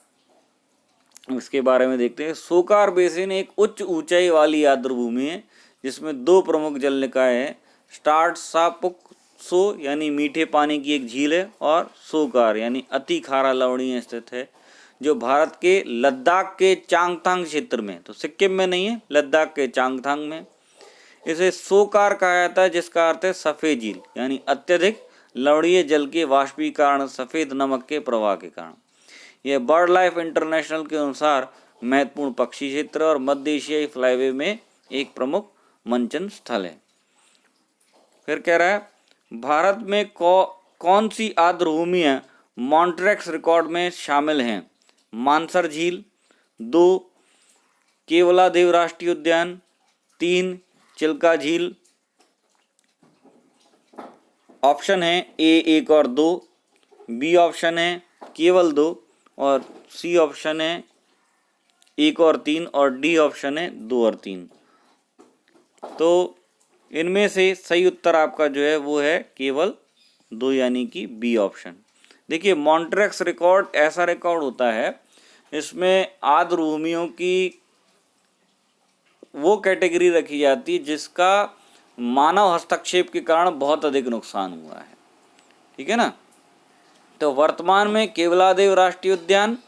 इसके बारे में देखते हैं। सोकार बेसिन एक उच्च ऊंचाई वाली आर्द्रभूमि है जिसमें 2 प्रमुख जल निकाय हैं। स्टार्टसापुक्सो यानी मीठे पानी की एक झील है, और सोकार यानी अति खारा लवणीय स्थित है, जो भारत के लद्दाख के चांगथांग क्षेत्र में, तो सिक्किम में नहीं है, लद्दाख के चांगथांग में। इसे सोकार कहा जाता है, जिसका अर्थ है सफ़ेद झील, यानी अत्यधिक लवणीय जल के वाष्पीकरण सफ़ेद नमक के प्रवाह के कारण। यह बर्ड लाइफ इंटरनेशनल के अनुसार महत्वपूर्ण पक्षी क्षेत्र और मध्य एशियाई फ्लाईवे में एक प्रमुख मंचन स्थल है। फिर कह रहा है, भारत में कौन सी आर्द्रभूमियां मॉन्ट्रेक्स रिकॉर्ड में शामिल हैं? मानसर झील, 2 केवलादेव राष्ट्रीय उद्यान, 3 चिल्का झील। ऑप्शन है ए 1 और 2, बी ऑप्शन है केवल 2, और सी ऑप्शन है 1 और 3, और डी ऑप्शन है 2 और 3। तो इनमें से सही उत्तर आपका जो है वो है केवल 2, यानी कि बी ऑप्शन। देखिए, मॉन्ट्रेक्स रिकॉर्ड ऐसा रिकॉर्ड होता है, इसमें आर्द्रभूमियों की वो कैटेगरी रखी जाती है जिसका मानव हस्तक्षेप के कारण बहुत अधिक नुकसान हुआ है। ठीक है ना। तो वर्तमान में केवलादेव राष्ट्रीय उद्यान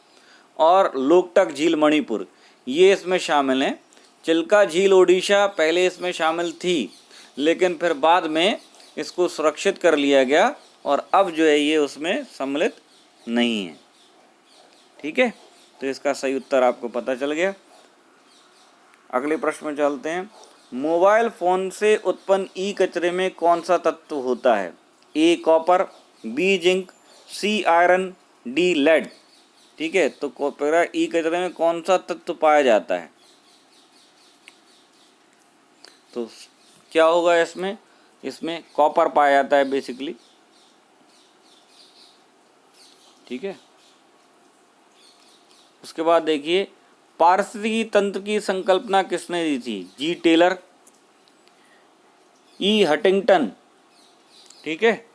और लोकटक झील मणिपुर ये इसमें शामिल हैं। चिल्का झील ओडिशा पहले इसमें शामिल थी, लेकिन फिर बाद में इसको सुरक्षित कर लिया गया और अब जो है ये उसमें सम्मिलित नहीं है। ठीक है, तो इसका सही उत्तर आपको पता चल गया। अगले प्रश्न में चलते हैं। मोबाइल फ़ोन से उत्पन्न ई कचरे में कौन सा तत्व होता है? A copper, B zinc, C iron, D lead. ठीक है, तो कॉपर ई कचरे में कौन सा तत्व पाया जाता है? तो क्या होगा इसमें? इसमें कॉपर पाया जाता है बेसिकली। ठीक है, उसके बाद देखिए, पारिस्थितिकी तंत्र की संकल्पना किसने दी थी? जी टेलर, ई हटिंगटन। ठीक है,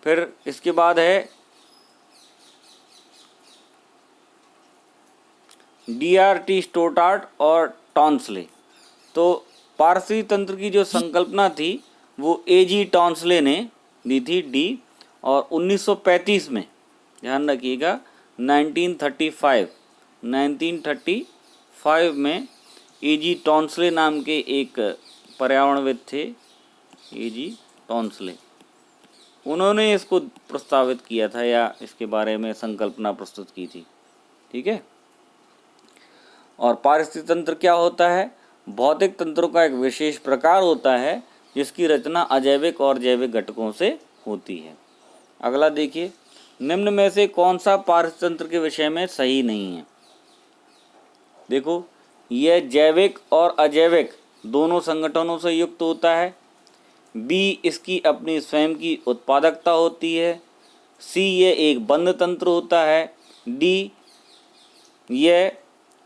फिर इसके बाद है DRT स्टोटार्ट और टॉन्सले। तो पारिस्थितिकी तंत्र की जो संकल्पना थी वो AG टॉन्सले ने दी थी, डी। और 1935 में, ध्यान रखिएगा, 1935 में AG टॉन्सले नाम के एक पर्यावरणविद थे, AG टॉन्सले। उन्होंने इसको प्रस्तावित किया था या इसके बारे में संकल्पना प्रस्तुत की थी। ठीक है। और पारिस्थितिक तंत्र क्या होता है? भौतिक तंत्रों का एक विशेष प्रकार होता है जिसकी रचना अजैविक और जैविक घटकों से होती है। अगला देखिए, निम्न में से कौन सा पारिस्थितिक तंत्र के विषय में सही नहीं है? देखो, यह जैविक और अजैविक दोनों संगठनों से युक्त होता है। बी, इसकी अपनी स्वयं की उत्पादकता होती है। सी, यह एक बंद तंत्र होता है। डी, यह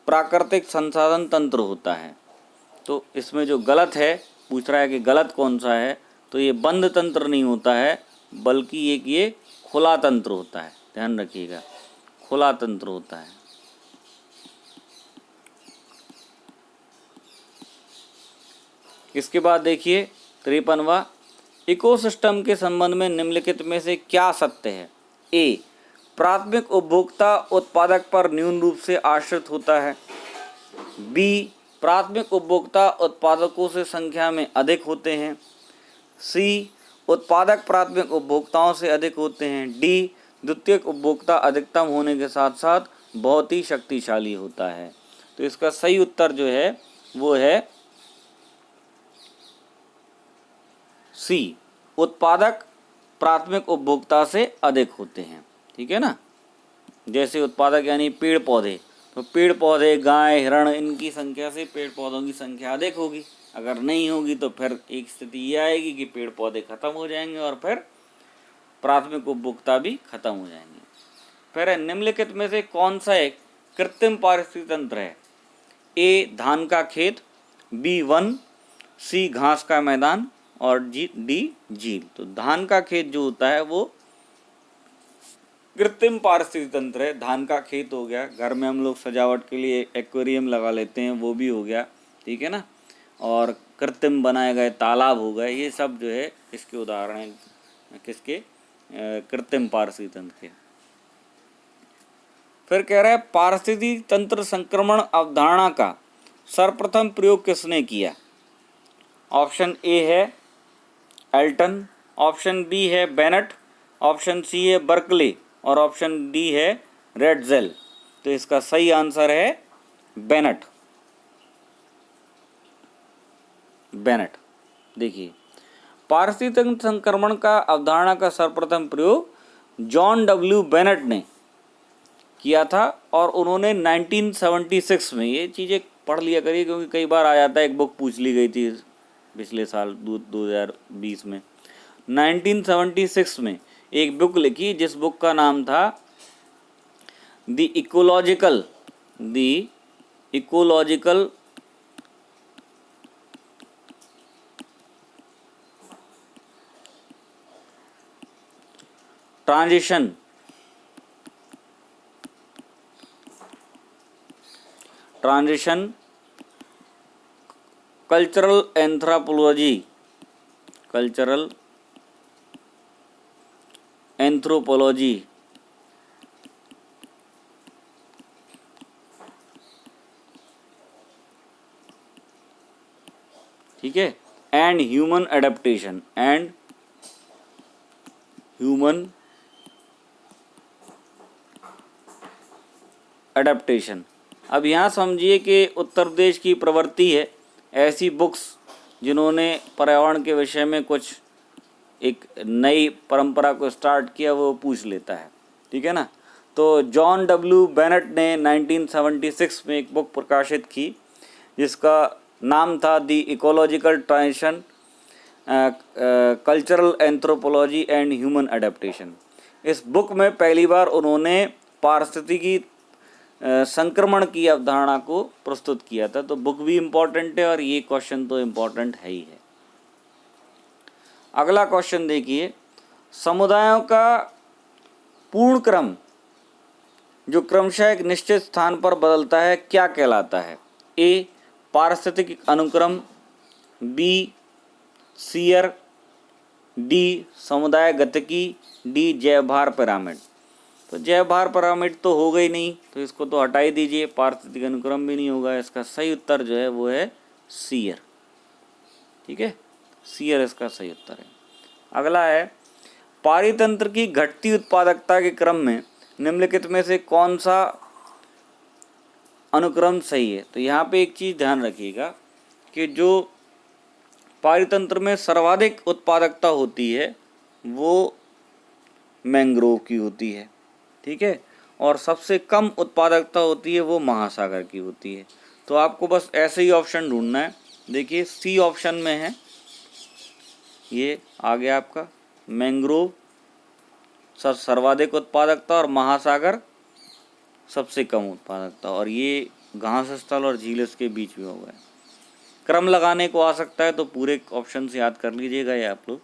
प्राकृतिक संसाधन तंत्र होता है। तो इसमें जो गलत है, पूछ रहा है कि गलत कौन सा है, तो ये बंद तंत्र नहीं होता है, बल्कि एक ये खुला तंत्र होता है। ध्यान रखिएगा, खुला तंत्र होता है। इसके बाद देखिए 53वां, इकोसिस्टम के संबंध में निम्नलिखित में से क्या सत्य है? ए, प्राथमिक उपभोक्ता उत्पादक पर न्यून रूप से आश्रित होता है। बी, प्राथमिक उपभोक्ता उत्पादकों से संख्या में अधिक होते हैं। सी, उत्पादक प्राथमिक उपभोक्ताओं से अधिक होते हैं। डी, द्वितीयक उपभोक्ता अधिकतम होने के साथ साथ बहुत ही शक्तिशाली होता है। तो इसका सही उत्तर जो है वो है सी, उत्पादक प्राथमिक उपभोक्ता से अधिक होते हैं। ठीक है ना। जैसे उत्पादक यानी पेड़ पौधे, तो पेड़ पौधे, गाय, हिरण, इनकी संख्या से पेड़ पौधों की संख्या अधिक होगी। अगर नहीं होगी तो फिर एक स्थिति ये आएगी कि पेड़ पौधे खत्म हो जाएंगे और फिर प्राथमिक उपभोक्ता भी खत्म हो जाएंगे। फिर निम्नलिखित में से कौन सा एक कृत्रिम पारिस्थितिक तंत्र है? ए, धान का खेत। B, one. सी, घास का मैदान। और डी, झील। तो धान का खेत जो होता है वो कृत्रिम पारिस्थितिक तंत्र है। धान का खेत हो गया, घर में हम लोग सजावट के लिए एक्वेरियम लगा लेते हैं, वो भी हो गया। ठीक है ना। और कृत्रिम बनाए गए तालाब हो गए, ये सब जो है इसके उदाहरण हैं। किसके? कृत्रिम पारिस्थितिक तंत्र के। फिर कह रहा है पारिस्थितिक तंत्र संक्रमण अवधारणा का सर्वप्रथम प्रयोग किसने किया? ऑप्शन ए है एल्टन, ऑप्शन बी है बेनेट, ऑप्शन सी है बर्कले और ऑप्शन डी है रेडजेल। तो इसका सही आंसर है बेनेट। बेनेट। देखिए, पारिस्थितिक संक्रमण का अवधारणा का सर्वप्रथम प्रयोग जॉन डब्ल्यू बेनेट ने किया था और उन्होंने 1976 में, ये चीज़ें पढ़ लिया करिए क्योंकि कई बार आ जाता है, एक बुक पूछ ली गई थी पिछले साल 2020 में। 1976 में एक बुक लिखी जिस बुक का नाम था the ecological transition cultural anthropology ठीक है, एंड ह्यूमन एडेप्टेशन। अब यहाँ समझिए कि उत्तर प्रदेश की प्रवृत्ति है ऐसी बुक्स जिन्होंने पर्यावरण के विषय में कुछ एक नई परंपरा को स्टार्ट किया, वो पूछ लेता है। ठीक है ना। तो जॉन डब्ल्यू बेनेट ने 1976 में एक बुक प्रकाशित की जिसका नाम था the ecological transition cultural anthropology and human adaptation. इस बुक में पहली बार उन्होंने पारिस्थितिकी संक्रमण की अवधारणा को प्रस्तुत किया था। तो बुक भी इम्पोर्टेंट है और ये क्वेश्चन तो इम्पोर्टेंट है ही है। अगला क्वेश्चन देखिए, समुदायों का पूर्ण क्रम जो क्रमशः एक निश्चित स्थान पर बदलता है क्या कहलाता है? ए, पारिस्थितिक अनुक्रम। B, shear. डी, समुदाय गतिकी। डी, जैवभार पिरामिड। तो जैवभार पिरामिड तो होगा ही नहीं, तो इसको तो हटा ही दीजिए, पारिस्थितिक अनुक्रम भी नहीं होगा। इसका सही उत्तर जो है वो है सीयर। ठीक है, सीयर इसका सही उत्तर है। अगला है पारितंत्र की घटती उत्पादकता के क्रम में निम्नलिखित में से कौन सा अनुक्रम सही है? तो यहाँ पे एक चीज ध्यान रखिएगा कि जो पारितंत्र में सर्वाधिक उत्पादकता होती है वो मैंग्रोव की होती है, ठीक है, और सबसे कम उत्पादकता होती है वो महासागर की होती है। तो आपको बस ऐसे ही ऑप्शन ढूंढना है। देखिए सी ऑप्शन में है, ये आ गया आपका मैंग्रोव सर्वाधिक उत्पादकता और महासागर सबसे कम उत्पादकता, और ये घास स्थल और झील इसके बीच में हो गए। क्रम लगाने को आ सकता है तो पूरे ऑप्शन से याद कर लीजिएगा ये आप लोग।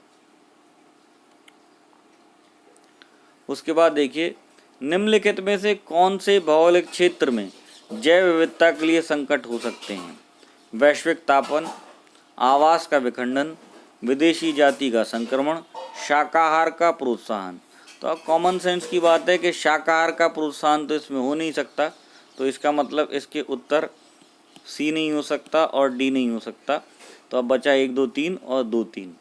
उसके बाद देखिए निम्नलिखित में से कौन से भौगोलिक क्षेत्र में जैव विविधता के लिए संकट हो सकते हैं? वैश्विक तापन, आवास का विखंडन, विदेशी जाति का संक्रमण, शाकाहार का प्रोत्साहन। तो अब कॉमन सेंस की बात है कि शाकाहार का प्रोत्साहन तो इसमें हो नहीं सकता, तो इसका मतलब इसके उत्तर सी नहीं हो सकता और डी नहीं हो सकता। तो अब बचा 1 2 3 और 2 3।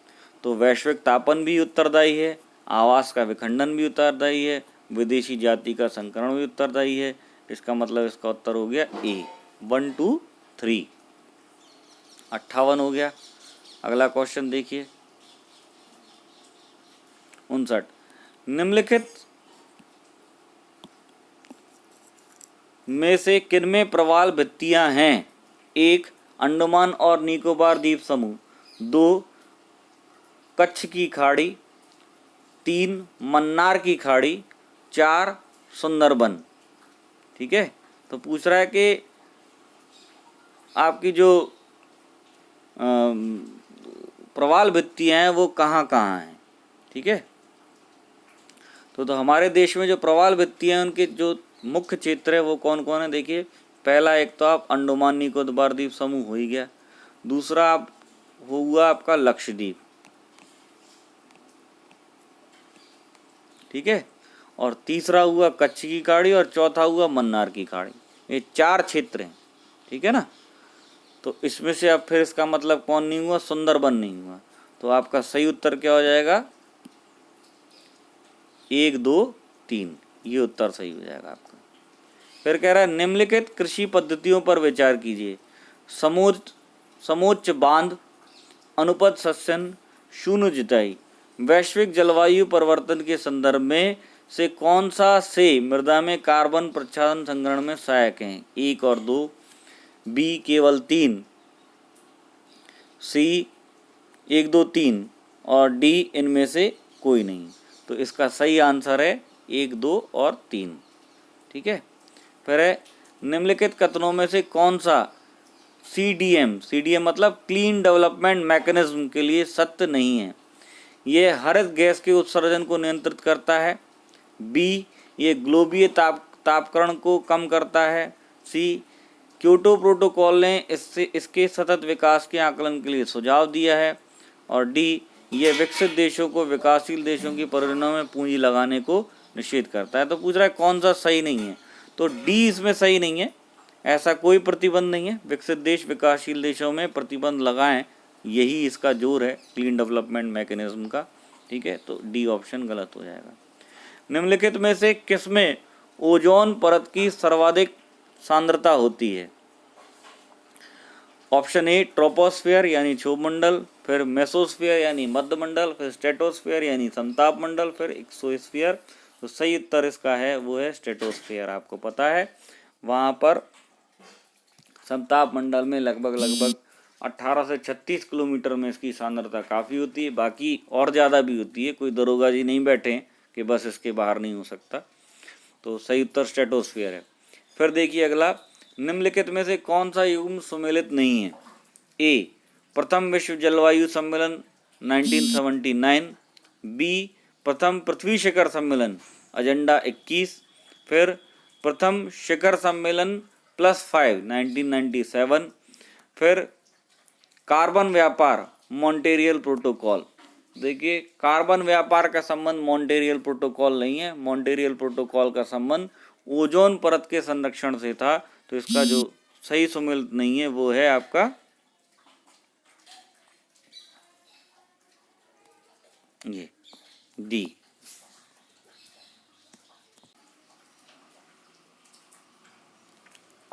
तो वैश्विक तापन भी उत्तरदायी है, आवास का विखंडन भी उत्तरदायी है, विदेशी जाति का संक्रमण भी उत्तरदायी है। इसका मतलब इसका उत्तर हो गया ए। 1 2 3 58 हो गया। अगला क्वेश्चन देखिए 59। निम्नलिखित में से किनमें प्रवाल भित्तियां हैं? 1 अंडमान और निकोबार द्वीप समूह, 2 कच्छ की खाड़ी, 3 मन्नार की खाड़ी, 4 सुंदरबन। ठीक है, तो पूछ रहा है कि आपकी जो प्रवाल भित्तियां हैं वो कहाँ कहाँ हैं। ठीक है, तो हमारे देश में जो प्रवाल भित्तियां हैं उनके जो मुख्य क्षेत्र है वो कौन कौन है? देखिए पहला एक तो आप अंडमान निकोबार द्वीप समूह हो ही गया, दूसरा आप हुआ आपका लक्षद्वीप, ठीक है, और तीसरा हुआ कच्छ की खाड़ी और चौथा हुआ मन्नार की खाड़ी। ये 4 क्षेत्र हैं, ठीक है ना। तो इसमें से अब फिर इसका मतलब कौन नहीं हुआ? सुंदरबन नहीं हुआ। तो आपका सही उत्तर क्या हो जाएगा? 1 2 3, ये उत्तर सही हो जाएगा आपका। फिर कह रहा है निम्नलिखित कृषि पद्धतियों पर विचार कीजिए। समोच्च बांध, अनुपद सस्यन, शून्य जुताई। वैश्विक जलवायु परिवर्तन के संदर्भ में से कौन सा से मृदा में कार्बन प्रच्छादन संग्रहण में सहायक हैं? 1 और 2, बी केवल 3, सी 1 2 3 और डी इनमें से कोई नहीं। तो इसका सही आंसर है 1 2 और 3। ठीक है, फिर है निम्नलिखित कथनों में से कौन सा CDM मतलब क्लीन डेवलपमेंट मैकेनिज्म के लिए सत्य नहीं है? ये हरित गैस के उत्सर्जन को नियंत्रित करता है, बी ये ग्लोबीय तापकरण को कम करता है, सी क्योटो प्रोटोकॉल ने इसके सतत विकास के आकलन के लिए सुझाव दिया है, और डी ये विकसित देशों को विकासशील देशों की परियोजनाओं में पूंजी लगाने को निषेध करता है। तो पूछ रहा है कौन सा सही नहीं है? तो डी इसमें सही नहीं है, ऐसा कोई प्रतिबंध नहीं है। विकसित देश विकासशील देशों में प्रतिबंध लगाएं, यही इसका जोर है क्लीन डेवलपमेंट मैकेनिज्म का। ठीक है, तो डी ऑप्शन गलत हो जाएगा। निम्नलिखित में से किसमें ओजोन परत की सर्वाधिक सांद्रता होती है? ऑप्शन ए ट्रोपोस्फीयर यानी क्षोभमंडल, फिर मेसोस्फीयर यानी मध्यमंडल, फिर स्ट्रेटोस्फीयर यानी समताप मंडल, फिर एक्सोस्फीयर। तो सही उत्तर इसका है वो है स्ट्रेटोस्फीयर। आपको पता है वहाँ पर समताप मंडल में लगभग 18 से 36 किलोमीटर में इसकी सांद्रता काफ़ी होती है, बाकी और ज़्यादा भी होती है। कोई दरोगा जी नहीं बैठे कि बस इसके बाहर नहीं हो सकता। तो सही उत्तर स्ट्रेटोस्फीयर है। फिर देखिए अगला, निम्नलिखित में से कौन सा युग्म सुमेलित नहीं है? ए प्रथम विश्व जलवायु सम्मेलन 1979, बी प्रथम पृथ्वी शिखर सम्मेलन एजेंडा 21, फिर प्रथम शिखर सम्मेलन +5 1997, फिर कार्बन व्यापार मॉन्ट्रियल प्रोटोकॉल। देखिए कार्बन व्यापार का संबंध मॉन्ट्रियल प्रोटोकॉल नहीं है, मॉन्ट्रियल प्रोटोकॉल का संबंध ओजोन परत के संरक्षण से था। तो इसका जो सही सुमेलित नहीं है वो है आपका ये डी।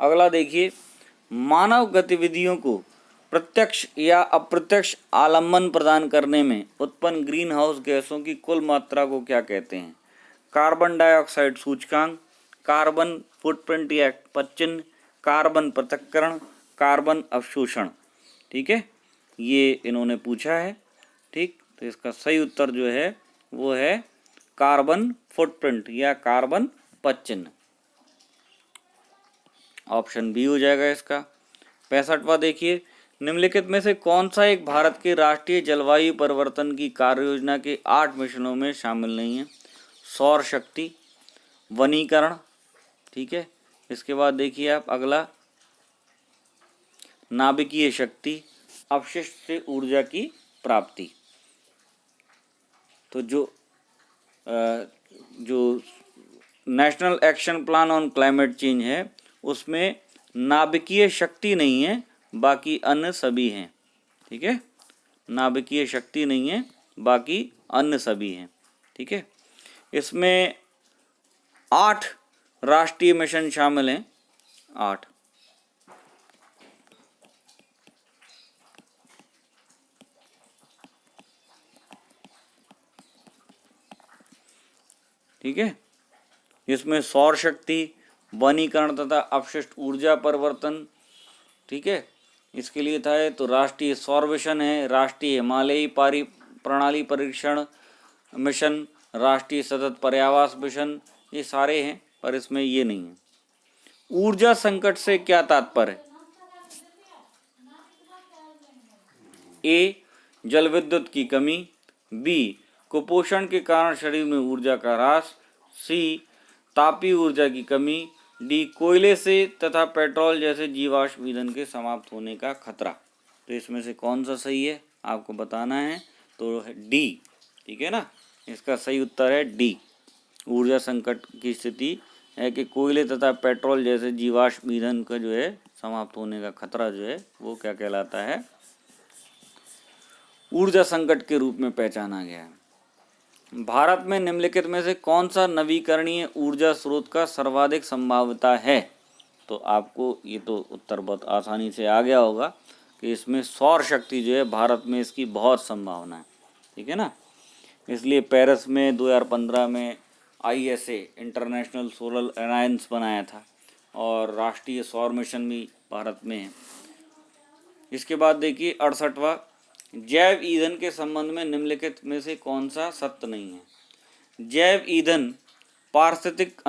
अगला देखिए, मानव गतिविधियों को प्रत्यक्ष या अप्रत्यक्ष आलम्बन प्रदान करने में उत्पन्न ग्रीन हाउस गैसों की कुल मात्रा को क्या कहते हैं? कार्बन डाइऑक्साइड सूचकांक, कार्बन फुटप्रिंट या पदचिह्न, कार्बन पृथक्करण, कार्बन अवशोषण। ठीक है, ये इन्होंने पूछा है। ठीक, तो इसका सही उत्तर जो है वो है कार्बन फुटप्रिंट या कार्बन पदचिह्न। ऑप्शन बी हो जाएगा इसका। 65वां देखिए, निम्नलिखित में से कौन सा एक भारत के राष्ट्रीय जलवायु परिवर्तन की कार्य योजना के 8 मिशनों में शामिल नहीं है? सौर शक्ति, वनीकरण। ठीक है, इसके बाद देखिए आप अगला, नाभिकीय शक्ति, अपशिष्ट से ऊर्जा की प्राप्ति। तो जो national action plan on climate change है उसमें नाभिकीय शक्ति नहीं है, बाकी अन्य सभी हैं। ठीक है, नाभिकीय शक्ति नहीं है, बाकी अन्य सभी हैं। ठीक है, इसमें 8 राष्ट्रीय मिशन शामिल हैं, 8। ठीक है, इसमें सौर शक्ति, वनीकरण तथा अपशिष्ट ऊर्जा परिवर्तन। ठीक है, इसके लिए था तो राष्ट्रीय सौर मिशन है, राष्ट्रीय हिमालयी प्रणाली परीक्षण मिशन, राष्ट्रीय सतत पर्यावरण मिशन, ये सारे हैं, पर इसमें ये नहीं है। ऊर्जा संकट से क्या तात्पर्य है? ए, जल विद्युत की कमी, बी, कुपोषण के कारण शरीर में ऊर्जा का ह्रास, सी, तापीय ऊर्जा की कमी, डी, कोयले से तथा पेट्रोल जैसे जीवाश्म ईंधन के समाप्त होने का खतरा। तो इसमें से कौन सा सही है आपको बताना है, तो डी। ठीक है ना, इसका सही उत्तर है डी। ऊर्जा संकट की स्थिति है कि कोयले तथा पेट्रोल जैसे जीवाश्म ईंधन का जो है समाप्त होने का खतरा जो है वो क्या कहलाता है, ऊर्जा संकट के रूप में पहचाना गया है। भारत में निम्नलिखित में से कौन सा नवीकरणीय ऊर्जा स्रोत का सर्वाधिक संभाव्यता है? तो आपको ये तो उत्तर बहुत आसानी से आ गया होगा कि इसमें सौर शक्ति जो है भारत में इसकी बहुत संभावना है। ठीक है ना, इसलिए पेरिस में 2015 में ISA इंटरनेशनल सोलर अलायंस बनाया था और राष्ट्रीय सौर मिशन भी भारत में है। इसके बाद देखिए 68वां, जैव ईंधन के संबंध में निम्नलिखित में से कौन सा सत्य नहीं है? जैव ईंधन पारिस्थितिक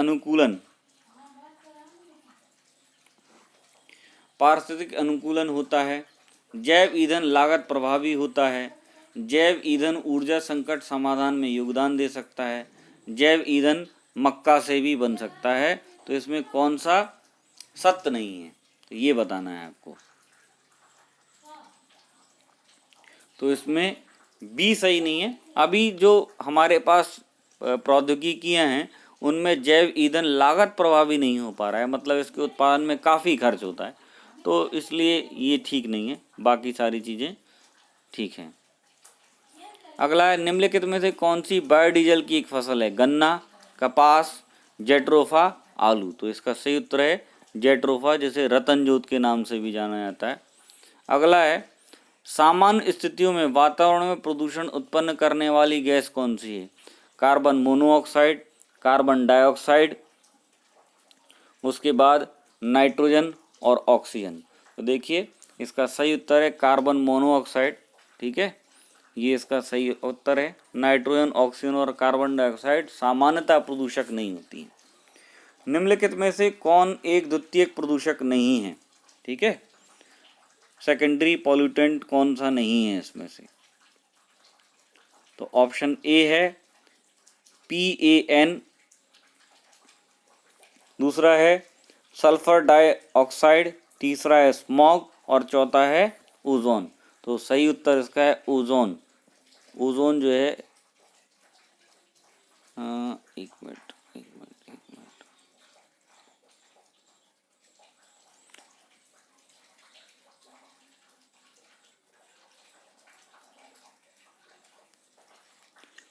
अनुकूलन होता है, जैव ईंधन लागत प्रभावी होता है, जैव ईंधन ऊर्जा संकट समाधान में योगदान दे सकता है, जैव ईंधन मक्का से भी बन सकता है। तो इसमें कौन सा सत्य नहीं है, तो ये बताना है आपको। तो इसमें बी सही नहीं है। अभी जो हमारे पास प्रौद्योगिकियां हैं उनमें जैव ईंधन लागत प्रभावी नहीं हो पा रहा है, मतलब इसके उत्पादन में काफ़ी खर्च होता है, तो इसलिए ये ठीक नहीं है, बाकी सारी चीज़ें ठीक हैं। अगला है, निम्नलिखित में से कौन सी बायोडीजल की एक फसल है? गन्ना, कपास, जेट्रोफा, आलू। तो इसका सही उत्तर है जेट्रोफा, जिसे रतन जोत के नाम से भी जाना जाता है। अगला है, सामान्य स्थितियों में वातावरण में प्रदूषण उत्पन्न करने वाली गैस कौन सी है? कार्बन मोनोऑक्साइड, कार्बन डाइऑक्साइड, उसके बाद नाइट्रोजन और ऑक्सीजन। तो देखिए इसका सही उत्तर है कार्बन मोनोऑक्साइड। ठीक है, ये इसका सही उत्तर है। नाइट्रोजन, ऑक्सीजन और कार्बन डाइऑक्साइड सामान्यतः प्रदूषक नहीं होती है। निम्नलिखित में से कौन एक द्वितीयक प्रदूषक नहीं है? ठीक है, सेकेंडरी पॉल्यूटेंट कौन सा नहीं है इसमें से? तो ऑप्शन ए है PAN, दूसरा है सल्फर डाइऑक्साइड, तीसरा है स्मॉग और चौथा है ओजोन। तो सही उत्तर इसका है ओजोन। ओजोन जो है एक मिनट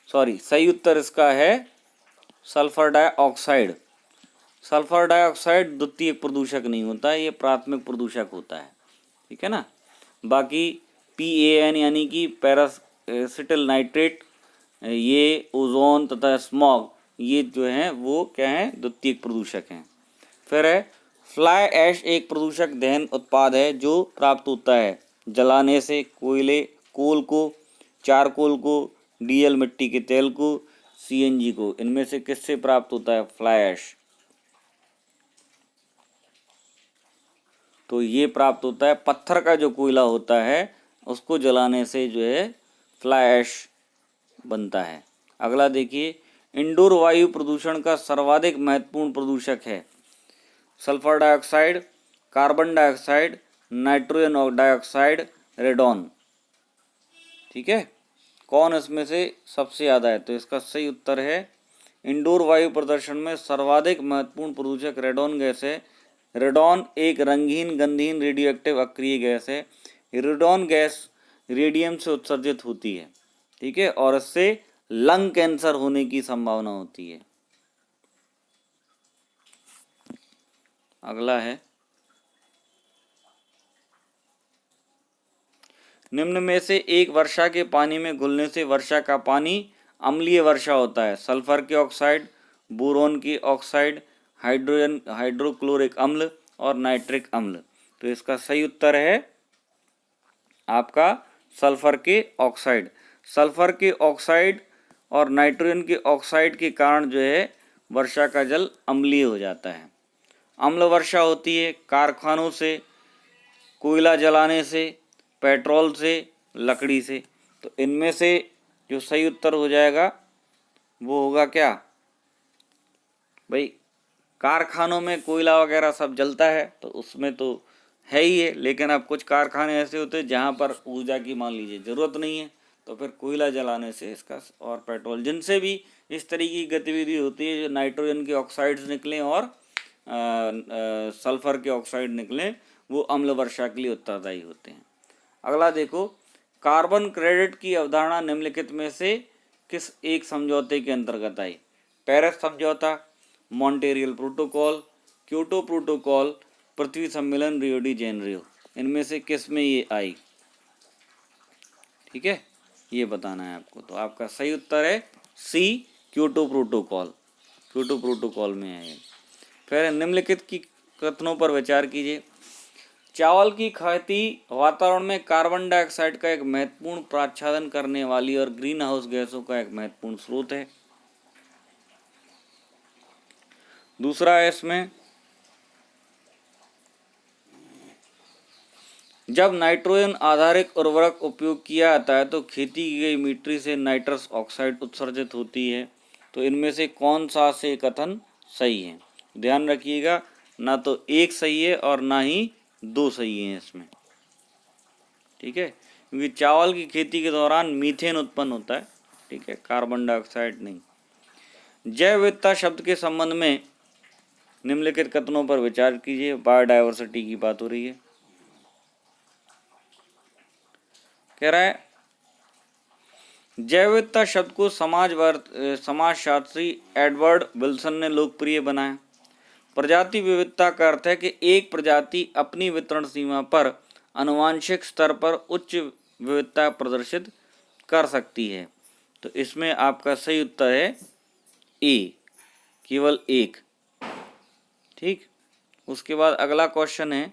सॉरी, सही उत्तर इसका है सल्फर डाइऑक्साइड। सल्फर डाइऑक्साइड द्वितीयक प्रदूषक नहीं होता, ये प्राथमिक प्रदूषक होता है, ठीक है ना। बाकी PAN यानी कि पैरासिटिल नाइट्रेट, ये ओजोन तथा स्मॉग, ये जो हैं वो क्या हैं, द्वितीयक प्रदूषक हैं। फिर है फ्लाई ऐश, एक प्रदूषक दहन उत्पाद है जो प्राप्त होता है जलाने से, कोल को, चारकोल को, डीजल मिट्टी के तेल को, CNG को। इनमें से किससे प्राप्त होता है फ्लाई ऐश? तो ये प्राप्त होता है पत्थर का जो कोयला होता है उसको जलाने से जो है फ्लाई ऐश बनता है। अगला देखिए, इंडोर वायु प्रदूषण का सर्वाधिक महत्वपूर्ण प्रदूषक है sulphur dioxide, carbon dioxide, nitrogen dioxide, radon. ठीक है, कौन इसमें से सबसे ज़्यादा है? तो इसका सही उत्तर है इंडोर वायु प्रदूषण में सर्वाधिक महत्वपूर्ण प्रदूषक रेडॉन गैस है। रेडॉन एक रंगहीन गंधहीन रेडियोएक्टिव अक्रिय गैस है। रेडॉन गैस रेडियम से उत्सर्जित होती है, ठीक है, और इससे लंग कैंसर होने की संभावना होती है। अगला है, निम्न में से एक वर्षा के पानी में घुलने से वर्षा का पानी अम्लीय वर्षा होता है? सल्फर के ऑक्साइड, बोरोन की ऑक्साइड, हाइड्रोक्लोरिक अम्ल और नाइट्रिक अम्ल। तो इसका सही उत्तर है आपका सल्फर के ऑक्साइड। सल्फर के ऑक्साइड और नाइट्रोजन के ऑक्साइड के कारण जो है वर्षा का जल अम्लीय हो जाता है। अम्ल वर्षा होती है कारखानों से, कोयला जलाने से, पेट्रोल से, लकड़ी से। तो इनमें से जो सही उत्तर हो जाएगा वो होगा क्या भाई? कारखानों में कोयला वगैरह सब जलता है तो उसमें तो है ही है, लेकिन अब कुछ कारखाने ऐसे होते हैं जहाँ पर ऊर्जा की मान लीजिए ज़रूरत नहीं है, तो फिर कोयला जलाने से इसका, और पेट्रोल, जिनसे भी इस तरीके की गतिविधि होती है, जो नाइट्रोजन के ऑक्साइड्स निकलें और सल्फर के ऑक्साइड निकलें, वो अम्ल वर्षा के लिए उत्तरदायी होते हैं। अगला देखो, कार्बन क्रेडिट की अवधारणा निम्नलिखित में से किस एक समझौते के अंतर्गत आई? पेरिस समझौता, मॉन्ट्रियल प्रोटोकॉल, क्योटो प्रोटोकॉल, पृथ्वी सम्मेलन, रियो डी जेनेरियो। इनमें से किस में ये आई? ठीक है, ये बताना है आपको। तो आपका सही उत्तर है सी, क्योटो प्रोटोकॉल। क्योटो प्रोटोकॉल में है। फिर निम्नलिखित की कथनों पर विचार कीजिए। चावल की खेती वातावरण में कार्बन डाइऑक्साइड का एक महत्वपूर्ण प्रच्छादन करने वाली और ग्रीन हाउस गैसों का एक महत्वपूर्ण स्रोत है। दूसरा है इसमें, जब नाइट्रोजन आधारित उर्वरक उपयोग किया जाता है तो खेती की गई मिट्टी से नाइट्रस ऑक्साइड उत्सर्जित होती है। तो इनमें से कौन सा से कथन सही है? ध्यान रखिएगा, ना तो एक सही है और ना ही दो सही हैं इसमें, ठीक है, क्योंकि चावल की खेती के दौरान मीथेन उत्पन्न होता है, ठीक है, कार्बन डाइऑक्साइड नहीं। जैव विविधता शब्द के संबंध में निम्नलिखित कथनों पर विचार कीजिए। बायोडाइवर्सिटी की बात हो रही है। कह रहा है, जैव विविधता शब्द को समाजशास्त्री एडवर्ड विल्सन ने लोकप्रिय बनाया। प्रजाति विविधता का अर्थ है कि एक प्रजाति अपनी वितरण सीमा पर आनुवंशिक स्तर पर उच्च विविधता प्रदर्शित कर सकती है। तो इसमें आपका सही उत्तर है ए, केवल एक। ठीक, उसके बाद अगला क्वेश्चन है,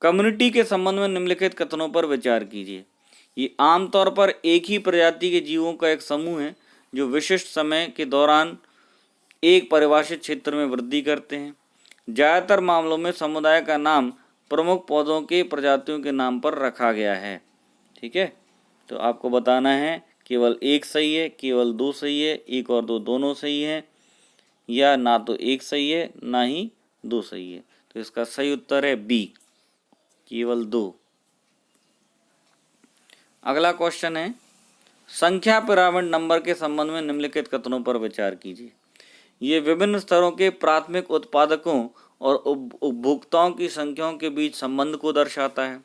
कम्युनिटी के संबंध में निम्नलिखित कथनों पर विचार कीजिए। ये आमतौर पर एक ही प्रजाति के जीवों का एक समूह है जो विशिष्ट समय के दौरान एक परिभाषित क्षेत्र में वृद्धि करते हैं। ज़्यादातर मामलों में समुदाय का नाम प्रमुख पौधों के प्रजातियों के नाम पर रखा गया है। ठीक है, तो आपको बताना है केवल एक सही है, केवल दो सही है, एक और दो दोनों सही है, या ना तो एक सही है ना ही दो सही है। तो इसका सही उत्तर है बी, केवल दो। अगला क्वेश्चन है, संख्या पिरामिड नंबर के संबंध में निम्नलिखित कथनों पर विचार कीजिए। ये विभिन्न स्तरों के प्राथमिक उत्पादकों और उपभोक्ताओं की संख्याओं के बीच संबंध को दर्शाता है।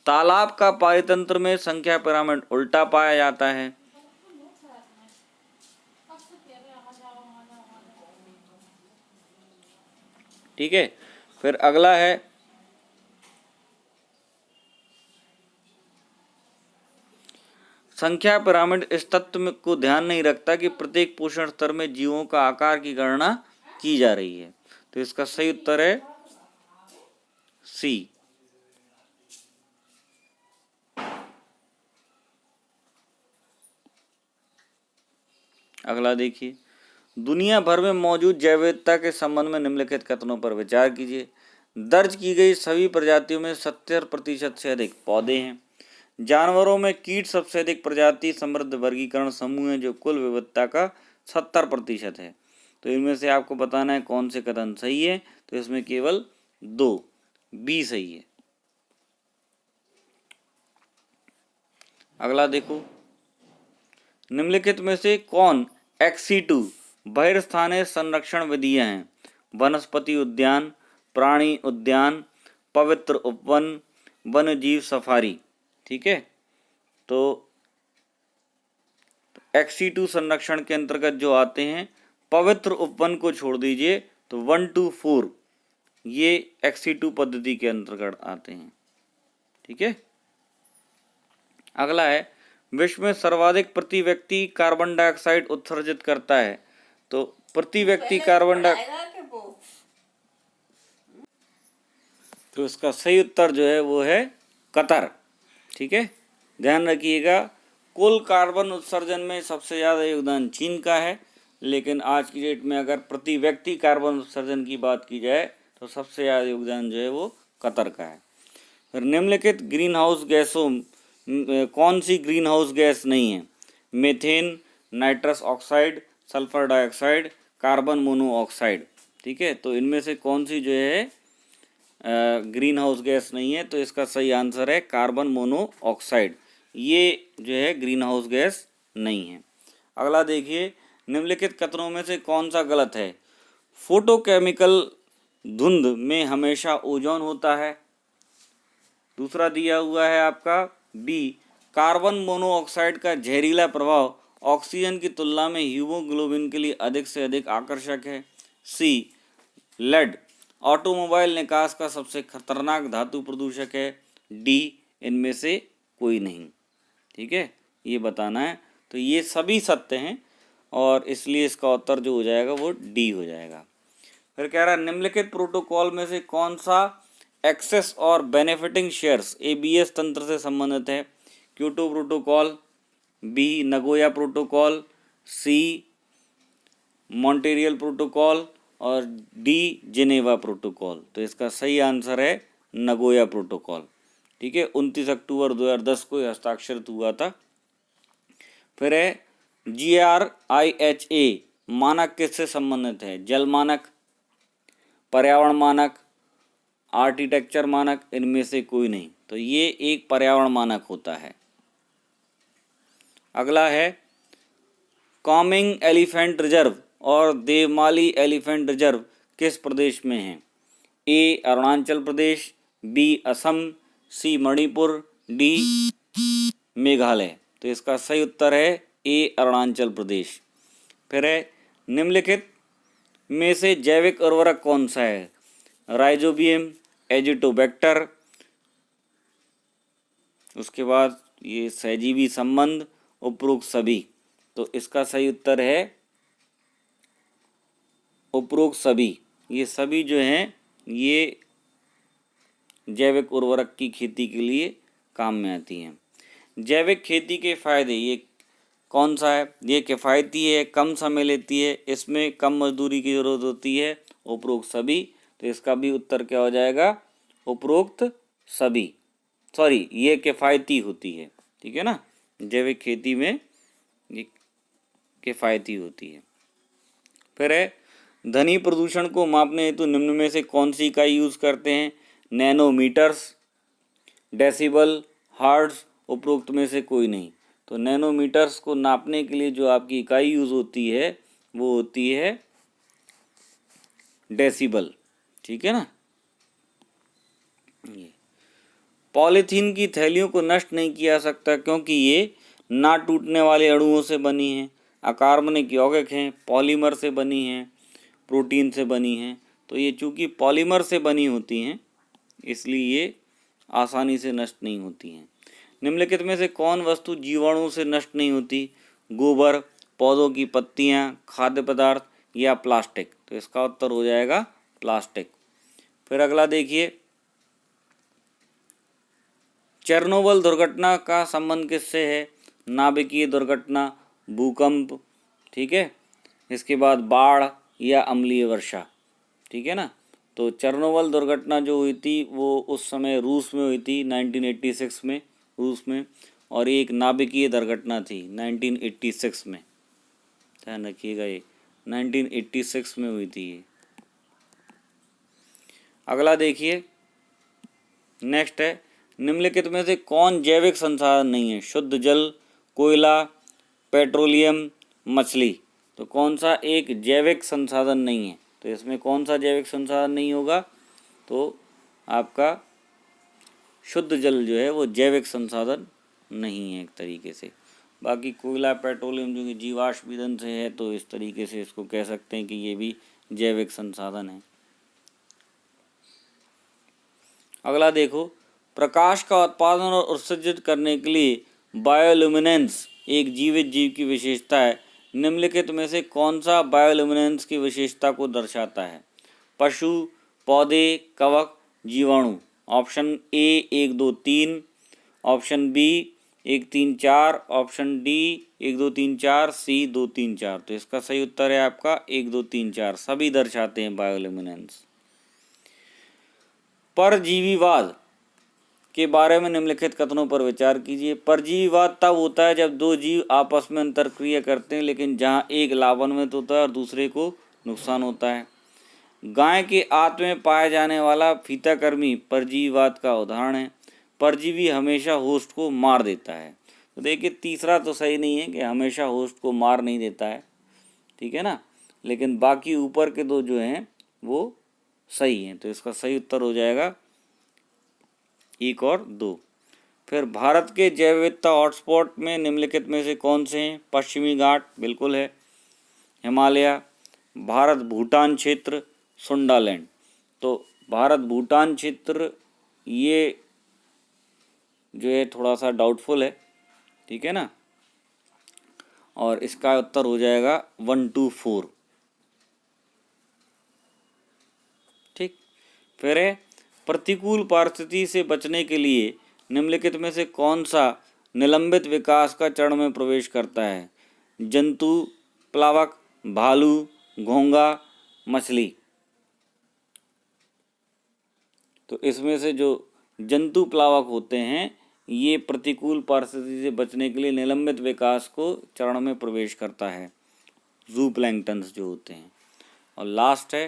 तालाब का पारितंत्र में संख्या पिरामिड उल्टा पाया जाता है। ठीक है। फिर अगला है संख्या पिरामिड इस तथ्य को ध्यान नहीं रखता कि प्रत्येक पोषण स्तर में जीवों का आकार की गणना की जा रही है। तो इसका सही उत्तर है सी। अगला देखिए, दुनिया भर में मौजूद जैव विविधता के संबंध में निम्नलिखित कथनों पर विचार कीजिए। दर्ज की गई सभी प्रजातियों में 70% से अधिक पौधे हैं। जानवरों में कीट सबसे अधिक प्रजाति समृद्ध वर्गीकरण समूह है जो कुल विविधता का 70% है। तो इनमें से आपको बताना है कौन से कथन सही है। तो इसमें केवल 2, बी सही है। अगला देखो, निम्नलिखित में से कौन एक्सी2 बहिर्स्थानीय संरक्षण विधियां हैं? वनस्पति उद्यान, प्राणी उद्यान, पवित्र उपवन, वन्य जीव सफारी। ठीक है, तो एक्सी2 संरक्षण के अंतर्गत जो आते हैं, पवित्र उपवन को छोड़ दीजिए तो 1 to 4 ये एक्सी2 पद्धति के अंतर्गत आते हैं। ठीक है। अगला है, विश्व में सर्वाधिक प्रति व्यक्ति कार्बन डाइऑक्साइड उत्सर्जित करता है। तो प्रति व्यक्ति कार्बन डाइऑक्साइड, तो इसका सही उत्तर जो है वो है कतर। ठीक है, ध्यान रखिएगा, कुल कार्बन उत्सर्जन में सबसे ज़्यादा योगदान चीन का है, लेकिन आज की डेट में अगर प्रति व्यक्ति कार्बन उत्सर्जन की बात की जाए तो सबसे ज़्यादा योगदान जो है वो कतर का है। फिर निम्नलिखित ग्रीन हाउस गैसों कौन सी ग्रीन हाउस गैस नहीं है? Methane, nitrous oxide, sulphur dioxide, carbon monoxide. ठीक है, तो इनमें से कौन सी जो है ग्रीन हाउस गैस नहीं है? तो इसका सही आंसर है कार्बन मोनोऑक्साइड, ये जो है ग्रीन हाउस गैस नहीं है। अगला देखिए, निम्नलिखित कथनों में से कौन सा गलत है? फोटोकेमिकल धुंध में हमेशा ओजोन होता है। दूसरा दिया हुआ है आपका बी, कार्बन मोनोऑक्साइड का जहरीला प्रभाव ऑक्सीजन की तुलना में हीमोग्लोबिन के लिए अधिक से अधिक आकर्षक है। सी, लेड ऑटोमोबाइल निकास का सबसे खतरनाक धातु प्रदूषक है। डी, इनमें से कोई नहीं। ठीक है, ये बताना है। तो ये सभी सत्य हैं और इसलिए इसका उत्तर जो हो जाएगा वो डी हो जाएगा। फिर कह रहा है, निम्नलिखित प्रोटोकॉल में से कौन सा एक्सेस और बेनिफिटिंग शेयर्स एबीएस तंत्र से संबंधित है? Kyoto protocol, B, Nagoya protocol, C, Montreal protocol और डी, जिनेवा प्रोटोकॉल। तो इसका सही आंसर है नगोया प्रोटोकॉल। ठीक है, 29 अक्टूबर 2010 को हस्ताक्षरित हुआ था। फिर है GRIHA मानक किससे संबंधित है? जल मानक, पर्यावरण मानक, आर्किटेक्चर मानक, इनमें से कोई नहीं। तो ये एक पर्यावरण मानक होता है। अगला है, कामिंग एलिफेंट रिजर्व और देवमाली एलिफेंट रिजर्व किस प्रदेश में है? ए, अरुणाचल प्रदेश, बी, असम, सी, मणिपुर, डी, मेघालय। तो इसका सही उत्तर है ए, अरुणाचल प्रदेश। फिर है, निम्नलिखित में से जैविक उर्वरक कौन सा है? राइजोबियम, एजिटोबैक्टर, उसके बाद ये सहजीवी संबंध, उपरोक्त सभी। तो इसका सही उत्तर है उपरोक्त सभी। ये सभी जो हैं ये जैविक उर्वरक की खेती के लिए काम में आती हैं। जैविक खेती के फायदे ये कौन सा है? ये किफ़ायती है, कम समय लेती है, इसमें कम मजदूरी की ज़रूरत होती है, उपरोक्त सभी। तो इसका भी उत्तर क्या हो जाएगा? उपरोक्त सभी। सॉरी, ये किफ़ायती होती है। ठीक है ना, जैविक खेती में ये किफ़ायती होती है। फिर है, ध्वनि प्रदूषण को मापने हेतु निम्न में से कौन सी इकाई यूज़ करते हैं? नैनोमीटर्स, डेसिबल, हर्ट्ज, उपरोक्त में से कोई नहीं। तो नैनोमीटर्स को नापने के लिए जो आपकी इकाई यूज़ होती है वो होती है डेसिबल। ठीक है ना। ये पॉलीथीन की थैलियों को नष्ट नहीं किया जा सकता क्योंकि ये ना टूटने वाले अणुओं से बनी हैं, अकार्बनिक यौगिक हैं, पॉलीमर से बनी हैं, प्रोटीन से बनी हैं। तो ये चूँकि पॉलीमर से बनी होती हैं इसलिए ये आसानी से नष्ट नहीं होती हैं। निम्नलिखित में से कौन वस्तु जीवाणु से नष्ट नहीं होती? गोबर, पौधों की पत्तियाँ, खाद्य पदार्थ या प्लास्टिक? तो इसका उत्तर हो जाएगा प्लास्टिक। फिर अगला देखिए, चेरनोबिल दुर्घटना का संबंध किससे है? नाभिकीय दुर्घटना, भूकंप, ठीक है, इसके बाद बाढ़ या अम्लीय वर्षा, ठीक है ना। तो चेरनोबिल दुर्घटना जो हुई थी वो उस समय रूस में हुई थी 1986 में, रूस में, और एक नाभिकीय दुर्घटना थी 1986 में, ध्यान रखिएगा, ये 1986 में हुई थी ये। अगला देखिए, नेक्स्ट है, निम्नलिखित में से कौन जैविक संसाधन नहीं है? शुद्ध जल, कोयला, पेट्रोलियम, मछली? तो कौन सा एक जैविक संसाधन नहीं है? तो इसमें कौन सा जैविक संसाधन नहीं होगा? तो आपका शुद्ध जल जो है वो जैविक संसाधन नहीं है एक तरीके से। बाकी कोयला, पेट्रोलियम जो कि जीवाश्म ईंधन से है, तो इस तरीके से इसको कह सकते हैं कि ये भी जैविक संसाधन है। अगला देखो, प्रकाश का उत्पादन और उत्सर्जित करने के लिए बायोल्यूमिनेंस एक जीवित जीव की विशेषता है। निम्नलिखित में से कौन सा बायोल्यूमिनेंस की विशेषता को दर्शाता है? पशु, पौधे, कवक, जीवाणु? Option A 1 2 3, option B 1 3 4, option D 1 2 3 4, C 2 3 4। तो इसका सही उत्तर है आपका 1 2 3 4, सभी दर्शाते हैं बायोल्यूमिनेंस। परजीवीवाद के बारे में निम्नलिखित कथनों पर विचार कीजिए। परजीवीवाद तब होता है जब दो जीव आपस में अंतरक्रिया करते हैं लेकिन जहां एक लाभान्वित होता है और दूसरे को नुकसान होता है। गाय के आंत में पाया जाने वाला फीताकृमि परजीवीवाद का उदाहरण है। परजीवी हमेशा होस्ट को मार देता है। तो देखिए, तीसरा तो सही नहीं है कि हमेशा होस्ट को मार नहीं देता है, ठीक है ना, लेकिन बाकी ऊपर के दो जो हैं वो सही हैं। तो इसका सही उत्तर हो जाएगा 1 और 2। फिर भारत के जैव विविधता हॉटस्पॉट में निम्नलिखित में से कौन से हैं? पश्चिमी घाट बिल्कुल है, हिमालय, भारत भूटान क्षेत्र, सुंडालैंड। तो भारत भूटान क्षेत्र ये जो है थोड़ा सा डाउटफुल है, ठीक है ना, और इसका उत्तर हो जाएगा 1 2 4, ठीक। फिर है, प्रतिकूल परिस्थिति से बचने के लिए निम्नलिखित में से कौन सा निलंबित विकास का चरण में प्रवेश करता है? जंतु, प्लावक, भालू, घोंगा, मछली? तो इसमें से जो जंतु प्लावक होते हैं ये प्रतिकूल परिस्थिति से बचने के लिए निलंबित विकास को चरण में प्रवेश करता है, ज़ूप्लैंक्टन्स जो होते हैं। और लास्ट है,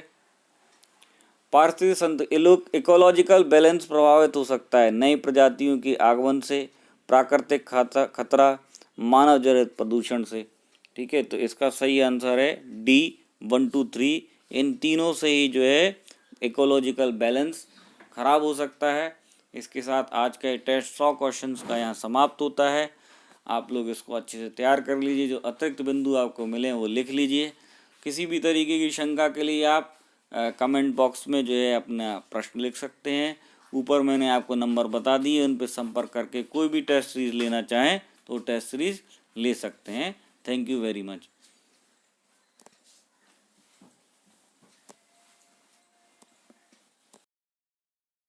पारिस्थितिक इकोलॉजिकल बैलेंस प्रभावित हो सकता है नई प्रजातियों के आगमन से, प्राकृतिक खतरा, मानव जनित प्रदूषण से, ठीक है। तो इसका सही आंसर है डी 1 2 3। इन तीनों से ही जो है इकोलॉजिकल बैलेंस खराब हो सकता है। इसके साथ आज का टेस्ट 100 क्वेश्चंस का यहाँ समाप्त होता है। आप लोग इसको अच्छे से तैयार कर लीजिए, जो अतिरिक्त बिंदु आपको मिले वो लिख लीजिए। किसी भी तरीके की शंका के लिए आप कमेंट बॉक्स में जो है अपना प्रश्न लिख सकते हैं। ऊपर मैंने आपको नंबर बता दिए, उन पर संपर्क करके कोई भी टेस्ट सीरीज लेना चाहें तो टेस्ट सीरीज ले सकते हैं। Thank you very much.